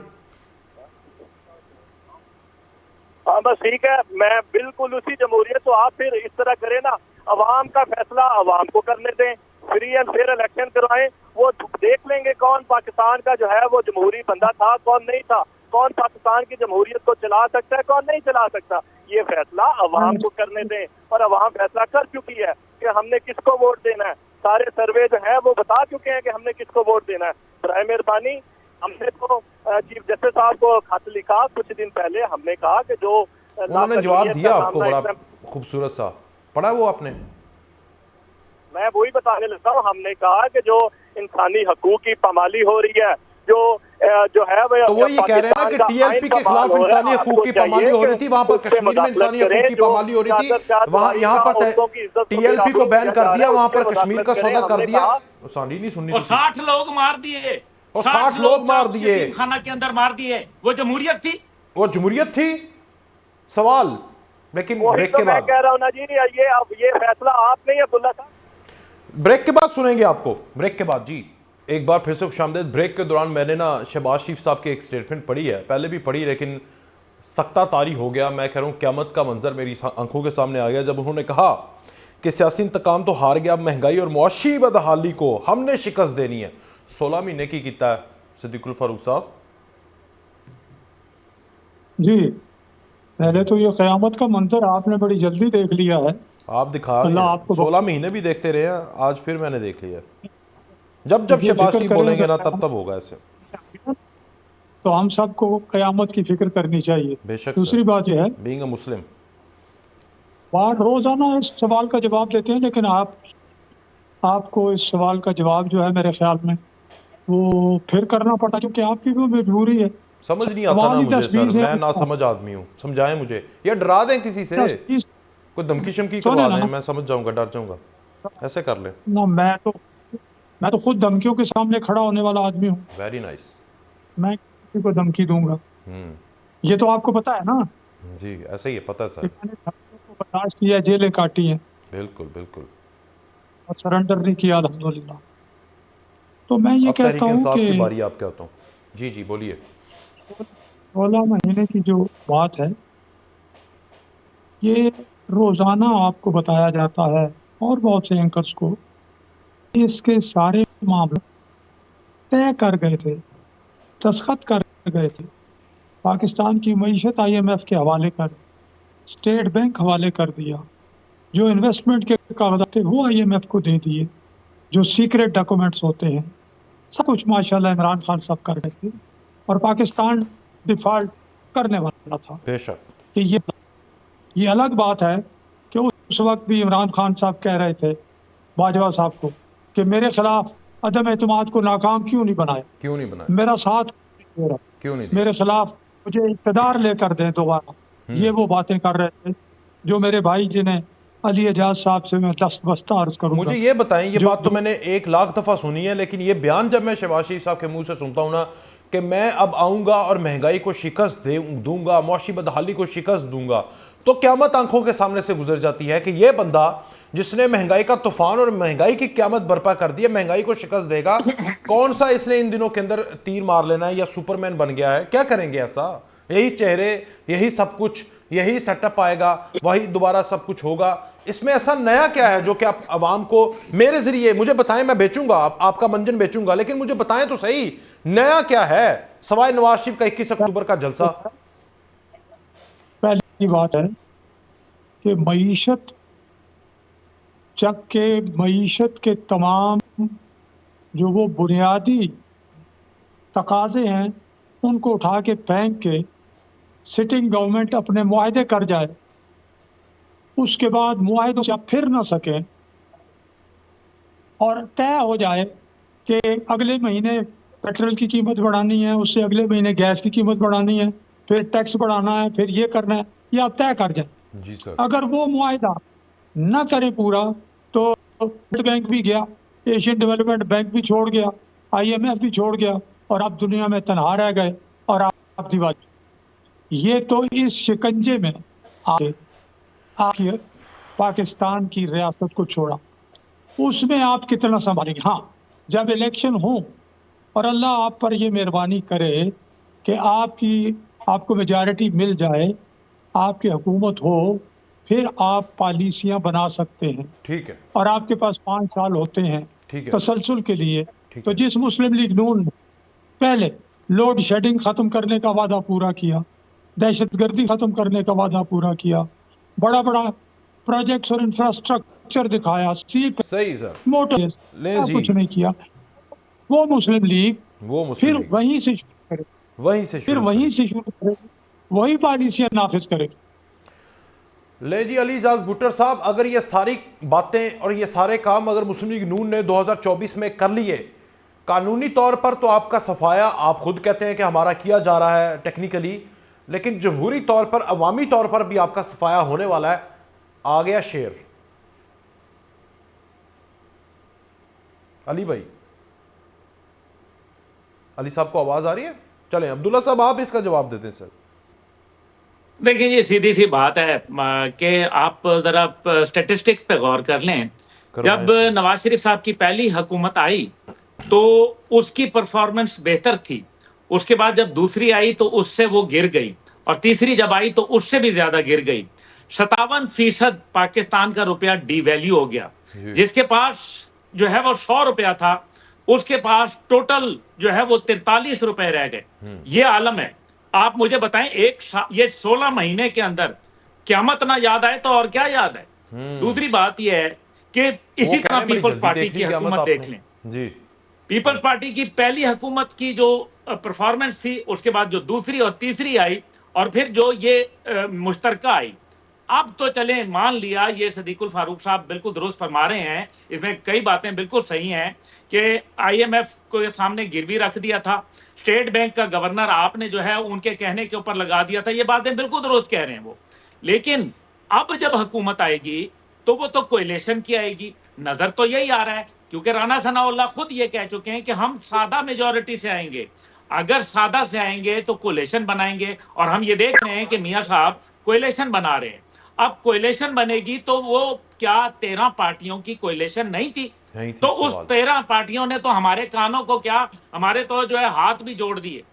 हाँ बस ठीक है, मैं बिल्कुल उसी जमहूरियत। तो आप फिर इस तरह करें ना, अवाम का फैसला अवाम को करने दें, फ्री एंड फेयर इलेक्शन करवाएं, वो देख लेंगे कौन पाकिस्तान का जो है वो जमहूरी बंदा था, कौन नहीं था, कौन पाकिस्तान की जमहूरियत को चला सकता है, कौन नहीं चला सकता। ये फैसला अवाम को करने दें, और अवाम फैसला कर चुकी है कि हमने किसको वोट देना है। सारे सर्वे जो है वो बता चुके हैं कि हमने किसको वोट देना है। बराए मेहरबानी, हमने तो चीफ जस्टिस साहब को खत लिखा कुछ दिन पहले, हमने कहा कि जो उन्होंने जवाब दिया आपको बड़ा खूबसूरत सा, पढ़ा वो आपने? मैं वही बताने लगा हूँ। हमने कहा कि जो इंसानी हकूक की पामाली हो रही है, जो है तो वो ये कह रहे हैं ना कि टीएलपी के खिलाफ इंसानी हकूक की पामाली हो रही थी, वहां पर कश्मीर में इंसानी हकूक की पामाली हो रही थी, वहां यहाँ पर टीएलपी को बैन कर दिया, वहां पर कश्मीर का सौदा कर दिया। सानी नहीं सुननी, 60 लोग मार दिए, और 60 लोग मार दिए, खाना के अंदर मार दिए। वो जमहूरियत थी? वो जमहूरियत थी? सवाल। लेकिन ब्रेक के बाद मैं कह रहा हूं ना जी, ये फैसला आप नहीं है अब्दुल्ला साहब। ब्रेक के बाद सुनेंगे आपको, ब्रेक के बाद जी। एक बार फिर से खुशामदीद। ब्रेक के दौरान मैंने ना शहबाज शरीफ साहब की एक स्टेटमेंट पढ़ी है, पहले भी पढ़ी, लेकिन सख्ता तारी हो गया। मैं कह रहा हूँ क़यामत का मंजर मेरी आंखों के सामने आ गया जब उन्होंने कहा कि सियासी इंतकाम तो हार गया, अब महंगाई और मुआशी बदहाली को हमने शिकस्त देनी है। 16 महीने की किता है सिद्दीकुल फारूक साहब जी। पहले तो ये क़यामत का मंजर आपने बड़ी जल्दी देख लिया है। आप दिखा अल्लाह आपको 16 महीने भी देखते रहे हैं, आज फिर मैंने देख लिया। जब जब ये शहबाज जिक्र शरीफ बोलेंगे ना करें तब तब होगा ऐसे। तो हम सबको क़यामत की फिक्र करनी चाहिए। बेशक दूसरी बात यह है, बीइंग अ मुस्लिम, बार रोजाना इस सवाल का जवाब देते हैं, लेकिन आपको इस सवाल का जवाब जो है मेरे ख्याल में वो फिर करना पड़ता है, क्योंकि आपकी भी मजबूरी है। समझ नहीं आता ना मुझे सर, मैं ना समझ आदमी हूँ, समझाएं मुझे या डरा दें किसी से, कोई धमकी शमकी करवा दें, मैं समझ जाऊंगा, डर जाऊंगा, ऐसे कर ले ना। मैं तो खुद धमकियों के सामने खड़ा होने वाला आदमी हूँ। Very nice. मैं किसी को धमकी दूंगा, ये तो आपको पता है ना। जी ऐसे ही है, पता है सर। मैंने धमकियों को बर्दाश्त किया, जेलें काटी हैं, बिल्कुल बिल्कुल, और सरेंडर नहीं किया अल्हम्दुलिल्लाह। तो मैं ये कहता हूँ कि की बारी आप कहता हूँ। जी जी बोलिए। 16 महीने की जो बात है, ये रोजाना आपको बताया जाता है और बहुत से एंकर्स को, इसके सारे मामले तय कर गए थे, दस्तखत कर गए थे। पाकिस्तान की मईशत IMF के हवाले कर, स्टेट बैंक हवाले कर दिया, जो इन्वेस्टमेंट के कागजात थे वो IMF को दे दिए, जो सीक्रेट डॉक्यूमेंट्स होते हैं, सब कुछ माशाल्लाह इमरान खान साहब कर रहे थे, और पाकिस्तान डिफॉल्ट करने वाला था। बेशक कि ये अलग बात है कि उस वक्त भी इमरान खान साहब कह रहे थे बाजवा साहब को कि मेरे खिलाफ अदम एतमाद को नाकाम क्यों नहीं बनाया, मेरा साथ क्यों नहीं, मेरे खिलाफ मुझे इक़्तिदार लेकर दें दोबारा। ये वो बातें कर रहे थे जो मेरे भाई जिन्हें अली एजाज साहब से मैं दस्तबस्ता अर्ज करूंगा। मुझे ये बताएं, ये बात तो मैंने 1 लाख दफा सुनी है, लेकिन ये बयान जब मैं शहबाज शरीफ साहब के मुंह से सुनता हूं ना कि मैं अब आऊंगा और महंगाई को शिकस्त दूंगा, मुआशी बदहाली को शिकस्त दूंगा, तो क़यामत आंखों के सामने से गुजर जाती है कि ये बंदा जिसने महंगाई का तूफान और महंगाई की क़यामत बर्पा कर दी है, महंगाई को शिकस्त देगा। कौन सा इसने इन दिनों के अंदर तीर मार लेना है या सुपरमैन बन गया है? क्या करेंगे ऐसा? यही चेहरे, यही सब कुछ, यही सेटअप आएगा, वही दोबारा सब कुछ होगा। इसमें ऐसा नया क्या है जो कि आप आवाम को मेरे जरिए मुझे बताएं, मैं बेचूंगा, आपका मंजन बेचूंगा, लेकिन मुझे बताएं तो सही नया क्या है सवाए नवाज शरीफ का 21 अक्टूबर का जलसा। पहली बात है कि मईशत के तमाम जो वो बुनियादी तकाजे हैं उनको उठा के फेंक के सिटिंग गवर्नमेंट अपने मुआहदे कर जाए, उसके बाद मुआहदों से फिर ना सके और तय हो जाए कि अगले महीने पेट्रोल की कीमत बढ़ानी है, उससे अगले महीने गैस की कीमत बढ़ानी है, फिर टैक्स बढ़ाना है, फिर ये करना है, ये आप तय कर जाए। जी सर। अगर वो मुआहदा न करे पूरा तो वर्ल्ड बैंक भी गया, एशियन डेवलपमेंट बैंक भी छोड़ गया, IMF भी छोड़ गया, और आप दुनिया में तनहा रह गए और आप दीवार। ये तो इस शिकंजे में आपकी पाकिस्तान की रियासत को छोड़ा, उसमें आप कितना संभालेंगे? हाँ, जब इलेक्शन हो और अल्लाह आप पर ये मेहरबानी करे कि आपको मेजॉरिटी मिल जाए, आपकी हुकूमत हो, फिर आप पॉलिसियां बना सकते हैं। ठीक है। और आपके पास 5 साल होते हैं तसलसल के लिए। तो जिस मुस्लिम लीग नून ने पहले लोड शेडिंग खत्म करने का वादा पूरा किया, दहशतगर्दी खत्म करने का वादा पूरा किया, बड़ा बड़ा प्रोजेक्ट्स और इंफ्रास्ट्रक्चर दिखाया, सही सर, मोटर कुछ नहीं किया, वो मुस्लिम लीग फिर वहीं से शुरू करे, वही पॉलिसियां नाफिज करेगी। ले जी अली एजाज भुट्टर साहब, अगर ये सारी बातें और ये सारे काम अगर मुस्लिम लीग नून ने 2024 में कर लिए कानूनी तौर पर, तो आपका सफाया आप खुद कहते हैं कि हमारा किया जा रहा है टेक्निकली, लेकिन जमहूरी तौर पर, अवामी तौर पर भी आपका सफाया होने वाला है। आ गया शेर। अली भाई, अली साहब को आवाज आ रही है? चलें अब्दुल्ला साहब आप इसका जवाब देते हैं सर। देखिए ये सीधी सी बात है कि आप जरा स्टेटिस्टिक्स पे गौर कर लें। जब नवाज शरीफ साहब की पहली हुकूमत आई तो उसकी परफॉर्मेंस बेहतर थी, उसके बाद जब दूसरी आई तो उससे वो गिर गई, और तीसरी जब आई तो उससे भी ज्यादा गिर गई। 57% पाकिस्तान का रुपया डिवैल्यू हो गया। जिसके पास जो है वो 100 रुपया था, उसके पास टोटल जो है वो 43 रुपए रह गए। ये आलम है। आप मुझे बताएं, ये 16 महीने के अंदर क़यामत ना याद आए तो और क्या याद है। दूसरी बात यह है कि इसी तरह पीपल्स पार्टी की हुकूमत देख लें जी। पीपल्स पार्टी की पहली हुकूमत की जो परफॉर्मेंस थी, उसके बाद जो दूसरी और तीसरी आई, और फिर जो ये मुश्तरका आई। अब तो चले मान लिया, ये सदीकुल फारूक साहब बिल्कुल दुरुस्त फरमा रहे हैं, इसमें कई बातें बिल्कुल सही हैं कि IMF को सामने गिरवी रख दिया था, स्टेट बैंक का गवर्नर आपने जो है उनके कहने के ऊपर लगा दिया था। ये बातें बिल्कुल दुरुस्त कह रहे हैं वो। लेकिन अब जब हुकूमत आएगी तो वो तो कोएलिशन की आएगी। नजर तो यही आ रहा है, क्योंकि राना सनाउल्लाह खुद ये कह चुके हैं कि हम सादा मेजॉरिटी से आएंगे। अगर सादा से आएंगे तो कोएलिशन बनाएंगे, और हम ये देख रहे हैं कि मियां साहब कोएलिशन बना रहे हैं। अब कोएलिशन बनेगी तो वो क्या 13 पार्टियों की कोएलिशन नहीं थी? तो उस 13 पार्टियों ने तो हमारे कानों को क्या, हमारे तो जो है हाथ भी जोड़ दिए।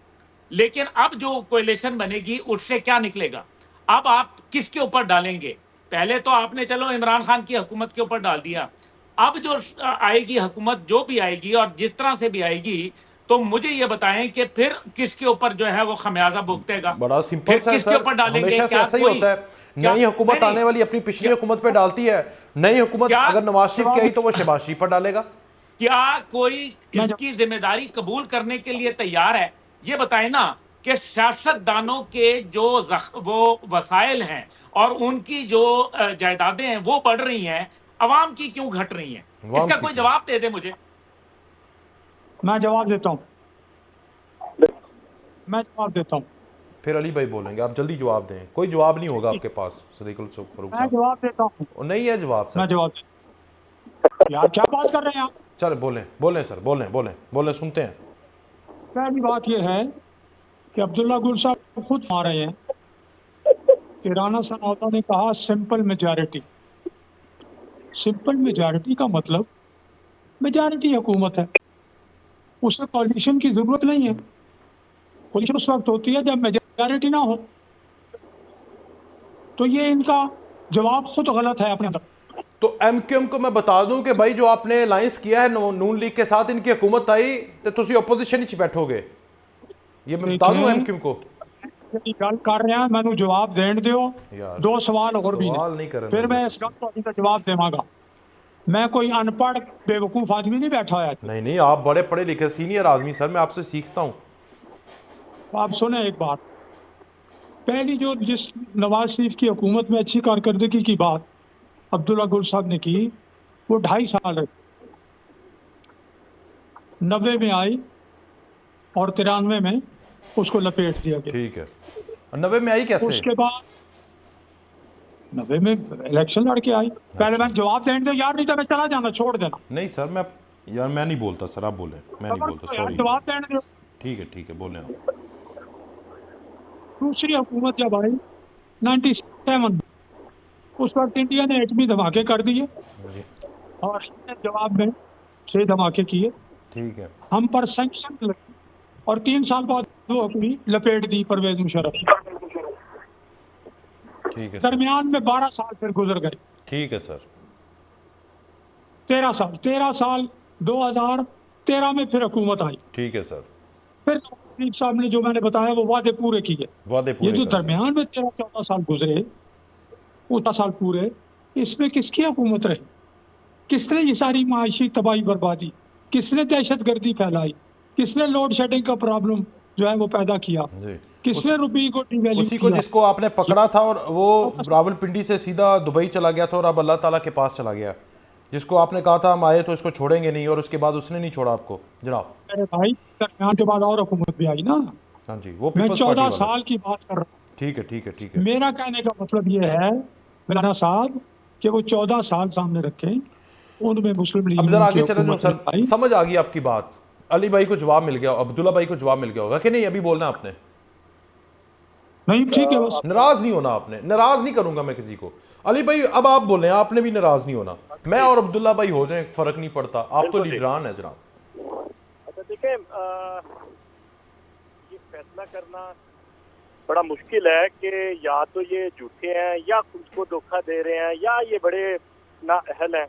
लेकिन अब जो कोएलिशन बनेगी उससे क्या निकलेगा? अब आप किसके ऊपर डालेंगे? पहले तो आपने चलो इमरान खान की हुकूमत के ऊपर डाल दिया। अब जो आएगी हुकूमत, जो भी आएगी और जिस तरह से भी आएगी, तो मुझे ये बताएं कि फिर किसके ऊपर जो है वो खमियाजा भुगतेगा? बड़ा सिंपल सा किसके ऊपर डालेंगे? हमेशा से ऐसा ही होता है। नई हुकूमत आने वाली अपनी पिछली हुकूमत पे डालती है। नई हुकूमत अगर नवाज शरीफ की आई तो वो शहबाज शरीफ पर डालेगा। क्या कोई इसकी जिम्मेदारी कबूल करने के लिए तैयार है? ये बताएं ना कि सियासतदानों के जो वो वसाइल हैं और उनकी जो जायदादें हैं वो बढ़ रही हैं, अवाम की क्यों घट रही हैं? इसका कोई जवाब दे दे मुझे। मैं जवाब देता हूं। फिर अली भाई बोलेंगे, आप जल्दी जवाब दें। कोई जवाब नहीं होगा आपके पास सदीकुल फारूक साहब। मैं जवाब देता हूं। नहीं है जवाब सर। मैं जवाब यार क्या बात कर रहे हैं आप? चल बोलें सर, बोलें सुनते हैं। पहली बात यह है कि अब्दुल्ला गुल साहब खुद आ रहे हैं कि राना सनाउल्लाह ने कहा सिंपल मेजॉरिटी। सिंपल मेजॉरिटी का मतलब मेजॉरिटी हुकूमत है, उससे कोalition की जरूरत नहीं है। कोalition उस वक्त होती है जब मेजॉरिटी ना हो। तो ये इनका जवाब खुद गलत है अपने अंदर। तो MQM को मैं बता दूं कि भाई जो आपने अलायंस किया है नून लीग के साथ, इनकी हुकूमत आई तो तुसी ओपोजिशन ही बैठोगे। ये मैं बता दूं MQM को। गल कर रहे हैं, मैंने जवाब देने दो। 2 सवाल और भी नहीं फिर मैं इस गल का जवाब देवांगा। मैं कोई अनपढ़ बेवकूफ आदमी नहीं बैठा हुआ है। नहीं, आप बड़े पढ़े लिखे सीनियर आदमी सर, मैं आपसे सीखता हूँ। आप सुने एक बात, पहली जो जिस नवाज शरीफ की हुकूमत में अच्छी कारकर्दगी की बात अब्दुल्ला गुल साहब ने की, वो 2.5 साल रहे। 90 में आई और 93 में उसको लपेट दिया गया। ठीक है। 90 में आई कैसे? उसके बाद 90 में इलेक्शन लड़के आई। पहले मैं जवाब देने दो यार, नहीं तो मैं चला जाना, छोड़ देना। नहीं सर, मैं नहीं बोलता सर, आप बोले। मैं नहीं बोलता, सॉरी। जवाब देने दो। ठीक है, बोले आप। दूसरी हुकूमत जब आई 97, उस वक्त इंडिया ने एटमी धमाके कर दिए और जवाब में 6 धमाके किए। ठीक है। हम पर सैंक्शन लगे और 3 साल बाद वो अपनी लपेट दी परवेज मुशर्रफ। ठीक है। दरमियान में 12 साल फिर गुजर गए। ठीक है सर। 13 साल 2013 में फिर हुकूमत आई। ठीक है सर। फिर नवाज शरीफ साहब ने जो मैंने बताया वो वादे पूरे किए। ये जो दरमियान में 13-14 साल गुजरे, 14 साल पूरे, इसमें किसकी हुकूमत रही? किसने ये सारी माशी तबाही बर्बादी, किसने दहशतगर्दी फैलाई, किसने लोड शेडिंग का प्रॉब्लम जो है वो पैदा किया, किसने रुपये को डिवैल्यू उसी को किया? जिसको आपने पकड़ा था और वो रावलपिंडी से सीधा दुबई चला गया था और अब अल्लाह ताला के पास चला गया, जिसको आपने कहा था हम आए तो इसको छोड़ेंगे नहीं, और उसके बाद उसने नहीं छोड़ा आपको जनाब। अरे भाई, दरमियान के बाद और हुकूमत भी आई ना। हाँ जी, वो मैं 14 साल की बात कर रहा हूँ। ठीक है। मेरा कहने का मतलब ये है राना साहब कि वो 14 साल सामने रखें, उनमें मुस्लिम लीग। अब जरा आगे चले जाओ सर, समझ आ गई आपकी बात। अली भाई को जवाब मिल गया, अब्दुल्ला भाई को जवाब मिल गया होगा कि नहीं? अभी बोलना आपने नहीं, ठीक है, बस नाराज नहीं होना आपने। नाराज नहीं करूंगा मैं किसी को। अली भाई अब आप बोले, आपने भी नाराज नहीं होना। मैं और अब्दुल्ला भाई हो जाए फर्क नहीं पड़ता, आप तो लीडरान है जनाब। अच्छा देखिए, ये फैसला करना बड़ा मुश्किल है कि या तो ये झूठे हैं या खुद को धोखा दे रहे हैं या ये बड़े नाअहल हैं।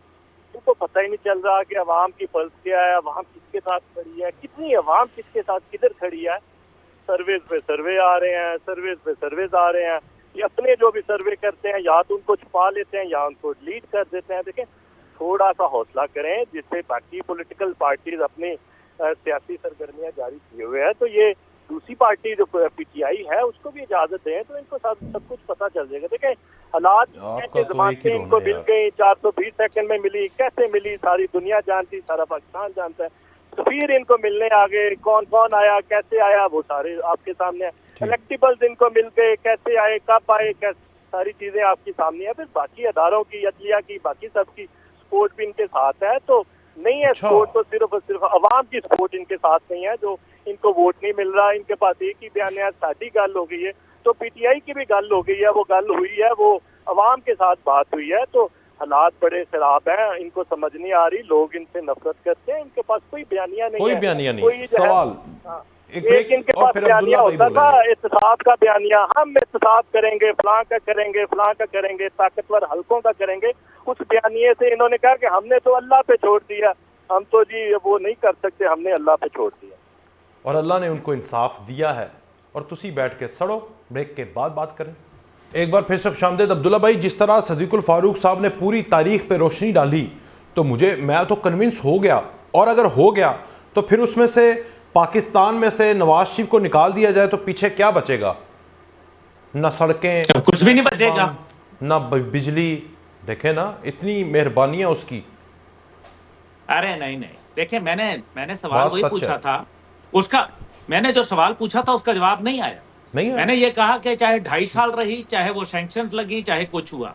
इनको पता ही नहीं चल रहा कि अवाम की पल्स क्या है, अवाम किसके साथ खड़ी है, कितनी अवाम किसके साथ किधर खड़ी है। सर्वेज पे सर्वे आ रहे हैं, सर्वेज पे सर्वेज आ रहे हैं। ये अपने जो भी सर्वे करते हैं या तो उनको छुपा लेते हैं या उनको डिलीट कर देते हैं। देखें, थोड़ा सा हौसला करें, जिससे बाकी पॉलिटिकल पार्टीज अपनी सियासी सरगर्मियां जारी किए हुए हैं, तो ये दूसरी पार्टी जो पीटीआई है उसको भी इजाजत दें तो इनको सब कुछ पता चल जाएगा। देखें, हालात के जमाने इनको मिल गई, 420 सेकंड में मिली, कैसे मिली सारी दुनिया जानती, सारा पाकिस्तान जानता है। तो फिर इनको मिलने आ गए, कौन कौन आया, कैसे आया, वो सारे आपके सामने है। इलेक्टिबल्स इनको मिल गए, कैसे आए, कब आए, सारी चीजें आपके सामने है। फिर बाकी अदारों की, अदलिया की, बाकी सबकी सपोर्ट भी इनके साथ है। तो नहीं है सपोर्ट, तो सिर्फ और सिर्फ अवाम की सपोर्ट इनके साथ नहीं है, जो इनको वोट नहीं मिल रहा। इनके पास एक ही बयान है, साडी गल हो गई है, तो पीटीआई की भी गल हो गई है, वो गल हुई है, वो अवाम के साथ बात हुई है। तो हालात बड़े खराब हैं, इनको समझ नहीं आ रही, लोग इनसे नफरत करते हैं, इनके पास कोई बयानिया नहीं है, कोई बयानिया नहीं। कोई सवाल एक इनके पास बयानिया होता था, इत्तेसाब का बयानिया, हम इत्तेसाब करेंगे, फलां का करेंगे, फलां का करेंगे, ताकतवर हल्कों का करेंगे। उस बयानिए से इन्होंने कहा कि हमने तो अल्लाह पे छोड़ दिया, हम तो जी वो नहीं कर सकते, हमने अल्लाह पे छोड़ दिया। और अल्लाह ने उनको इंसाफ दिया है। और तुसी बैठ के सड़ो, ब्रेक के बाद बात करें। एक बार फिर से खुशामदीद अब्दुल्ला भाई, जिस तरह सदीकुल फारूक साहब ने पूरी तारीख पे रोशनी डाली, तो मैं तो कन्विंस हो गया। और अगर हो गया तो फिर उसमें से पाकिस्तान में से नवाज शरीफ को निकाल दिया जाए तो पीछे क्या बचेगा? ना सड़कें, कुछ भी नहीं बचेगा, ना बिजली। देखे ना, इतनी मेहरबानियां उसकी। अरे नहीं, देखे, मैंने सवाल वही पूछा था, उसका मैंने जो सवाल पूछा था उसका जवाब नहीं आया। मैंने ये कहा कि चाहे 2.5 साल रही, चाहे वो सैंक्शंस लगी, चाहे कुछ हुआ,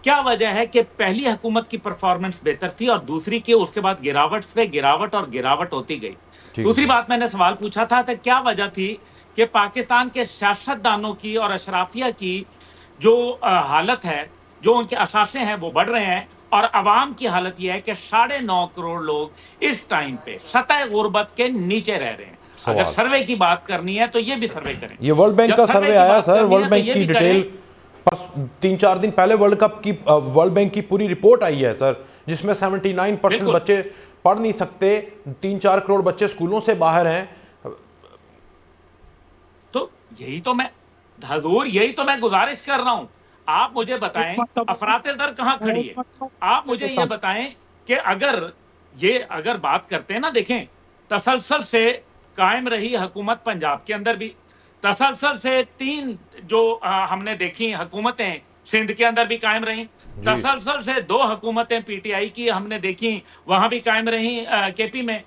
क्या वजह है कि पहली हुकूमत की परफॉर्मेंस बेहतर थी और दूसरी की उसके बाद गिरावट पे गिरावट और गिरावट होती गई। दूसरी बात मैंने सवाल पूछा था तो क्या वजह थी कि पाकिस्तान के सियासतदानों की और अशराफिया की जो हालत है, जो उनके असासे हैं वो बढ़ रहे हैं, और अवाम की हालत यह है कि 9.5 करोड़ लोग इस टाइम पे सतह गुर्बत के नीचे रह रहे हैं। अगर सर्वे की बात करनी है तो ये भी सर्वे करें। ये वर्ल्ड बैंक का सर्वे आया सर, वर्ल्ड बैंक की डिटेल 3-4 दिन पहले वर्ल्ड बैंक की पूरी रिपोर्ट आई है सर, जिसमें 79% बच्चे पढ़ नहीं सकते, 3-4 करोड़ बच्चे स्कूलों से बाहर हैं। तो यही तो मैं गुजारिश कर रहा हूं, आप मुझे बताएं अफराते दर कहां खड़ी है। आप मुझे ये बताएं कि अगर बात करते हैं ना, देखें, तसलसल से कायम रही हुकूमत पंजाब के अंदर भी, तसलसल से 3 जो हमने देखी हुकूमतें सिंध के अंदर भी कायम रही, तसलसल से 2 हुकूमतें पीटीआई की हमने देखी, वहां भी कायम रही केपी में।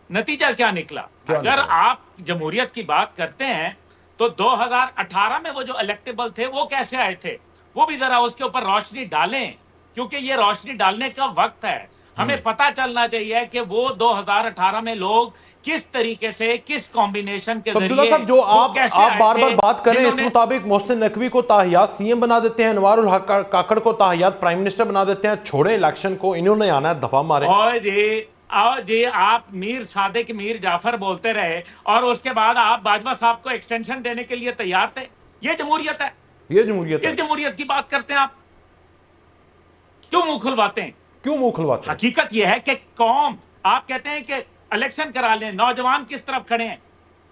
नतीजा क्या निकला? अगर आप जमहूरियत की बात करते हैं तो 2018 में वो जो इलेक्टेबल थे वो कैसे आए थे, वो भी जरा उसके ऊपर रोशनी डालें, क्योंकि ये रोशनी डालने का वक्त है। हमें पता चलना चाहिए कि वो 2018 में लोग किस तरीके से, किस कॉम्बिनेशन के जरिए, साहब जो आप बार बार बात करें, इस मुताबिक मोहसिन नकवी को ताहियात सीएम बना देते हैं, अनवार उल हक काकड़ को ताहियात प्राइम मिनिस्टर बना देते हैं। छोड़े इलेक्शन को, इन्होंने आना है, दफा मारे। और जी आप मीर सादिक मीर जाफर बोलते रहे और उसके बाद आप बाजवा साहब को एक्सटेंशन देने के लिए तैयार थे। ये जमहूरियत है, ये जमहूरियत है। इस जमहूरियत की बात करते हैं आप, क्यों मुंह खुलवाते हैं? क्यों मुंह खुलवाते हैं? हकीकत यह है कि कौम, आप कहते हैं कि इलेक्शन करा लें, नौजवान किस तरफ खड़े हैं?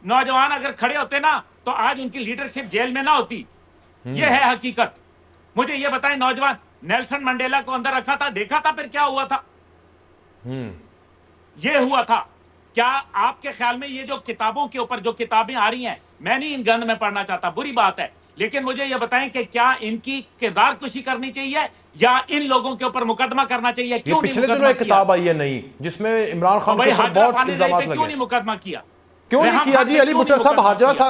नौजवान अगर खड़े होते ना तो आज उनकी लीडरशिप जेल में ना होती। यह है हकीकत। मुझे यह बताएं, नौजवान नेल्सन मंडेला को अंदर रखा था, देखा था फिर क्या हुआ था? यह हुआ था। क्या आपके ख्याल में ये जो किताबों के ऊपर जो किताबें आ रही हैं, मैं नहीं इन गंद में पढ़ना चाहता, बुरी बात है, लेकिन मुझे यह बताएं कि क्या इनकी किरदार कुशी करनी चाहिए या इन लोगों के ऊपर मुकदमा करना चाहिए? क्यों पिछले दिनों एक किताब आई है नई, जिसमें इमरान खान के ऊपर बहुत इल्जामात लगे। क्यों नहीं मुकदमा किया? क्यों नहीं किया जी? अली भुट्टो साहब,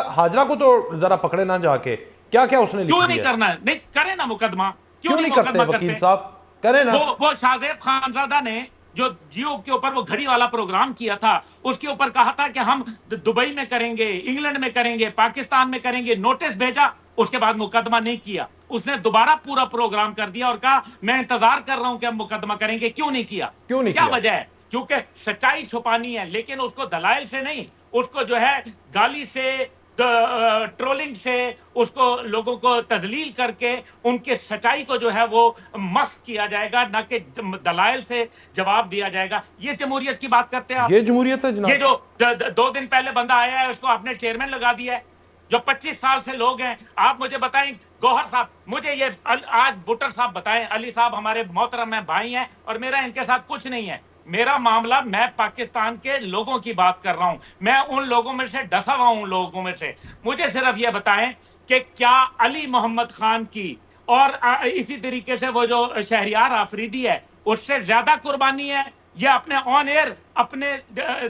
हाजरा को तो जरा पकड़े ना जाके, क्या क्या उसने क्यों नहीं करना? नहीं करे ना मुकदमा, क्यों नहीं करते वकील साहब? करे ना। वो शाहजेब खानजादा ने जो जियो के ऊपर वो घड़ी वाला प्रोग्राम किया था, उसके ऊपर कहा था कि हम दुबई में करेंगे, इंग्लैंड में करेंगे, पाकिस्तान में करेंगे, नोटिस भेजा, उसके बाद मुकदमा नहीं किया। उसने दोबारा पूरा प्रोग्राम कर दिया और कहा मैं इंतजार कर रहा हूं कि हम मुकदमा करेंगे। क्यों नहीं किया? क्या वजह है? क्योंकि सच्चाई छुपानी है, लेकिन उसको दलाइल से नहीं, उसको जो है गाली से, ट्रोलिंग से, उसको लोगों को तजलील करके उनके सच्चाई को जो है वो मस्क किया जाएगा, ना कि दलाइल से जवाब दिया जाएगा। ये जमहूरियत की बात करते हैं आप? ये जमहूरियत है ये जनाब? जो 2 दिन पहले बंदा आया है उसको आपने चेयरमैन लगा दिया है, जो 25 साल से लोग हैं। आप मुझे बताएं गौहर साहब, मुझे ये आज भुट्टर साहब बताएं, अली साहब हमारे मोहतरम हैं, भाई हैं, और मेरा इनके साथ कुछ नहीं है। मेरा मामला, मैं पाकिस्तान के लोगों की बात कर रहा हूं, मैं उन लोगों में से डसा हुआ हूं, लोगों में से। मुझे सिर्फ ये बताएं कि क्या अली मोहम्मद खान की और इसी तरीके से वो जो शहरियार आफरीदी है उससे ज्यादा कुर्बानी है? ये अपने ऑन एयर अपने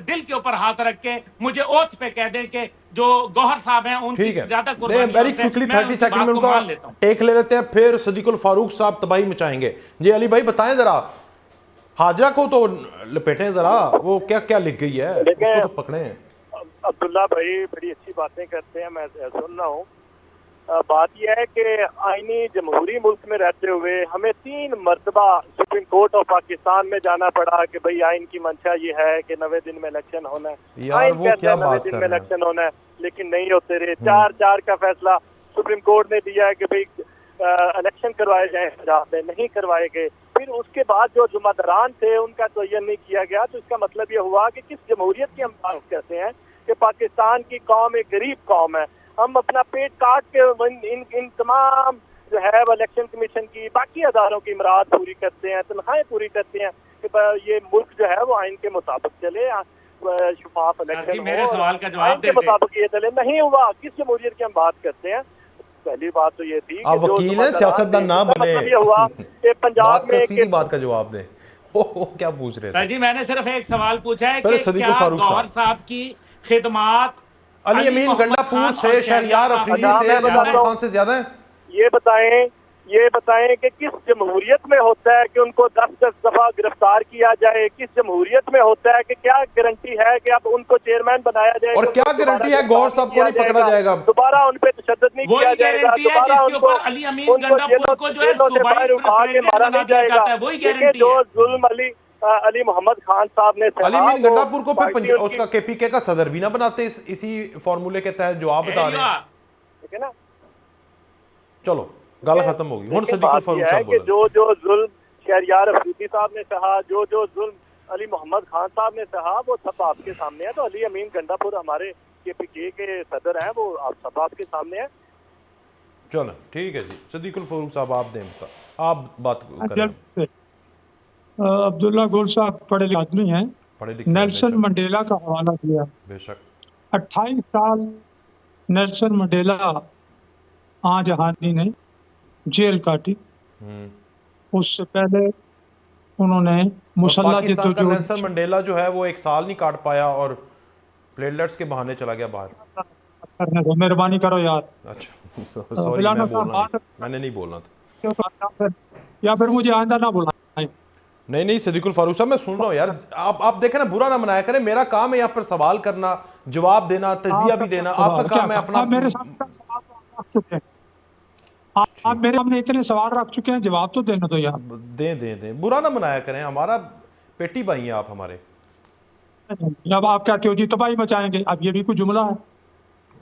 दिल के ऊपर हाथ रख के मुझे ओथ पे कह दें कि जो गौहर साहब हैं उनकी ठीक है, ज्यादा कुर्बानी वेरी क्विकली 30 सेकंड में उनका मान लेता हूं। टेक ले लेते हैं, फिर सदीकुल फारूक साहब तबाही मचाएंगे। जी अली भाई बताएं जरा, हाजरा को तो लपेटें जरा, वो क्या क्या लिख गई है उसको तो पकड़ें। अब्दुल्ला भाई बड़ी अच्छी बातें करते हैं, मैं सुन रहा हूँ। बात यह है कि आईनी जमहूरी मुल्क में रहते हुए हमें 3 मरतबा सुप्रीम कोर्ट ऑफ पाकिस्तान में जाना पड़ा कि भाई आइन की मंशा ये है कि 90 दिन में इलेक्शन होना है। आइन कहता है 90 दिन में इलेक्शन होना है, लेकिन नहीं होते रहे। 4-4 का फैसला सुप्रीम कोर्ट ने दिया है कि भाई इलेक्शन करवाए जाए, पंजाब में नहीं करवाए गए। फिर उसके बाद जो जुम्मेदारान थे उनका तयन नहीं किया गया। तो इसका मतलब ये हुआ कि किस जमहूरियत की हम बात करते हैं कि पाकिस्तान की कौम एक गरीब कौम है। हम अपना पेट काट के इन तमाम जो है इलेक्शन कमीशन की बाकी अदारों की मुराद पूरी करते हैं, तनख्वाहें पूरी करते हैं कि ये मुल्क जो है वो आइन के मुताबिक चले, शफाफ इलेक्शन हो, मेरे सवाल का जवाब आइन के मुताबिक ये चले। नहीं हुआ। किस जमहूरियत की हम बात करते हैं? पहली बात तो ये थी आप वकील हैं, सियासतदान ना बने। मतलब ये हुआ कि पंजाब में सीधी बात का जवाब दें। वो क्या पूछ रहे थे? जी मैंने सिर्फ एक सवाल पूछा है कि क्या गौहर साहब की खिदमात अली अमीन गंडापुर से शहरियार अफरीदी से इमरान खान से ज्यादा है? ये बताएं कि किस जमहूरियत में होता है कि उनको 10-10 दफा गिरफ्तार किया जाए? किस जमहूरियत में होता है कि क्या गारंटी है कि अब उनको चेयरमैन बनाया जाए? और क्या गारंटी है गौहर साहब को नहीं पकड़ा जाएगा? दोबारा उन पे तशद्दुद नहीं किया जाएगा। दोबारा उनको अली अमीन गंडापुर को जो है सूबाई प्रेसिडेंट बना दिया जाता है, वही गारंटी है। जो जुल्म अली मोहम्मद खान साहब ने अली अमीन गंडापुर को फिर उसका केपीके का सदर भी ना बनाते इसी फॉर्मूले के तहत जो आप बता रहे हैं, ठीक है ना? चलो गल खत्म होगी। हुन सदीकुल फारूक साहब बोले जो जुल्म शहरियार अफरीदी साहब ने कहा, जो जुल्म अली मोहम्मद खान साहब ने कहा, वो सब आपके सामने है। तो अली अमीन गंडापुर हमारे केपीके के सदर हैं, वो आप सब आपके सामने है। चलो ठीक है जी, सदीकुल फारूक साहब आप दें, आप बात करें। अब्दुल्ला गोल साहब पढ़े लिखे आदमी हैं। नेल्सन मंडेला का हवाला दिया। बेशक 28 साल नेल्सन मंडेला आजहानी ने जेल काटी। उससे पहले उन्होंने मुसल्ला जद्दोजहद। नेल्सन मंडेला जो है वो 1 साल नहीं काट पाया और प्लेटलेट्स के बहाने चला गया बाहर। करने दो, मेहरबानी करो यार। अच्छा सॉरी, मैंने नहीं बोलना था, या फिर मुझे आइंदा ना बोलना। नहीं सदीकुल फारूक साहब मैं सुन रहा हूँ यार, आप देखें ना, बुरा ना मनाया करें। मेरा काम है यहाँ पर सवाल करना, जवाब देना, तजिया भी देना। आपका काम है अपना। मेरे सामने सवाल रख चुके हैं, आप मेरे सामने इतने सवाल रख चुके हैं, जवाब तो देना दो यार। दे बुरा ना मनाया करें, हमारा पेटी भाई हैं आप हमारे। अब आप क्या क्यों जी तबाही मचाएंगे? अब ये भी कोई जुमला है?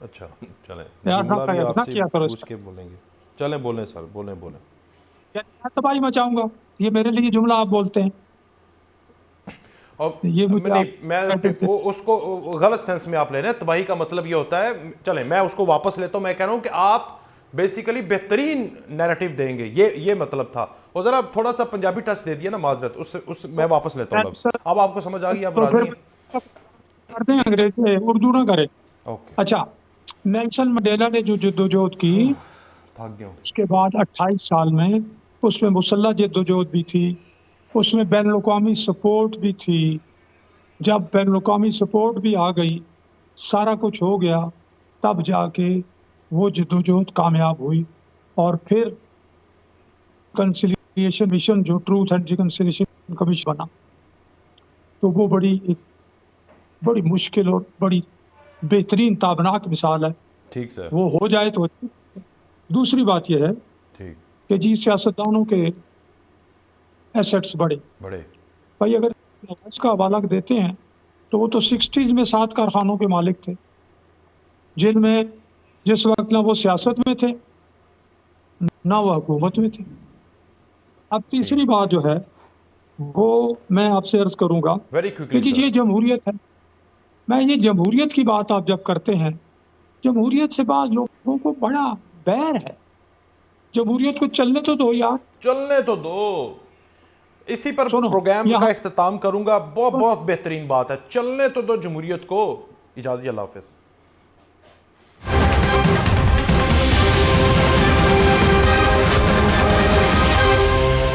अच्छा चलें, जुमला भी आपसे पूछ के बोलेंगे। चलें बोलें सर, बोलें। मैं तबाही मचाऊंगा, ये मेरे लिए जुमला आप बोलते हैं? और ये मैं उसको गलत सेंस में आप ले रहे हैं। तबाही का मतलब ये होता है, चलें मैं उसको वापस लेता हूं। मैं कह रहा हूं कि आप बेसिकली बेहतरीन नैरेटिव देंगे, ये मतलब था। और जरा थोड़ा सा पंजाबी टच दे दिया ना, माजरत, उस मैं वापस लेता हूं। अब आपको समझ आ गई, आप राजी हैं? करते हैं अंग्रेजी, उर्दू ना करें। अच्छा, नेल्सन मंडेला ने जो जद्दोजहद की, उसके बाद 28 साल में उसमें मुसल्ला जद्दोजहद भी थी, उसमें बैनुल-अक़वामी सपोर्ट भी थी। जब बैनुल-अक़वामी सपोर्ट भी आ गई, सारा कुछ हो गया, तब जाके वो जद्दोजहद कामयाब हुई। और फिर कंसिलिएशन मिशन, जो ट्रूथ एंड रिकंसिलिएशन कमीशन बना, तो वो बड़ी मुश्किल और बड़ी बेहतरीन ताबनाक मिसाल है। ठीक सर, वो हो जाए तो। दूसरी बात यह है कि जी सियासतदानों के एसेट्स बड़े भाई, अगर इसका हवाला देते हैं तो वो तो 60s में 7 कारखानों के मालिक थे, जिनमें जिस वक्त ना वो सियासत में थे ना वो हुकूमत में थे। अब तीसरी बात जो है वो मैं आपसे अर्ज करूंगा वेरी कि क्विकली जी ये जमहूरियत है। मैं ये जमहूरियत की बात आप जब करते हैं, जमहूरियत से बाद लोगों को बड़ा बैर है। जमहूरियत को चलने तो दो यार। चलने तो दो। इसी पर सुनो, प्रोग्राम यहाँ का इख्तिताम करूंगा। बहुत बहुत बेहतरीन बात है, चलने तो दो जमहूरियत को। इजाज़त, अल्लाह हाफ़िज़।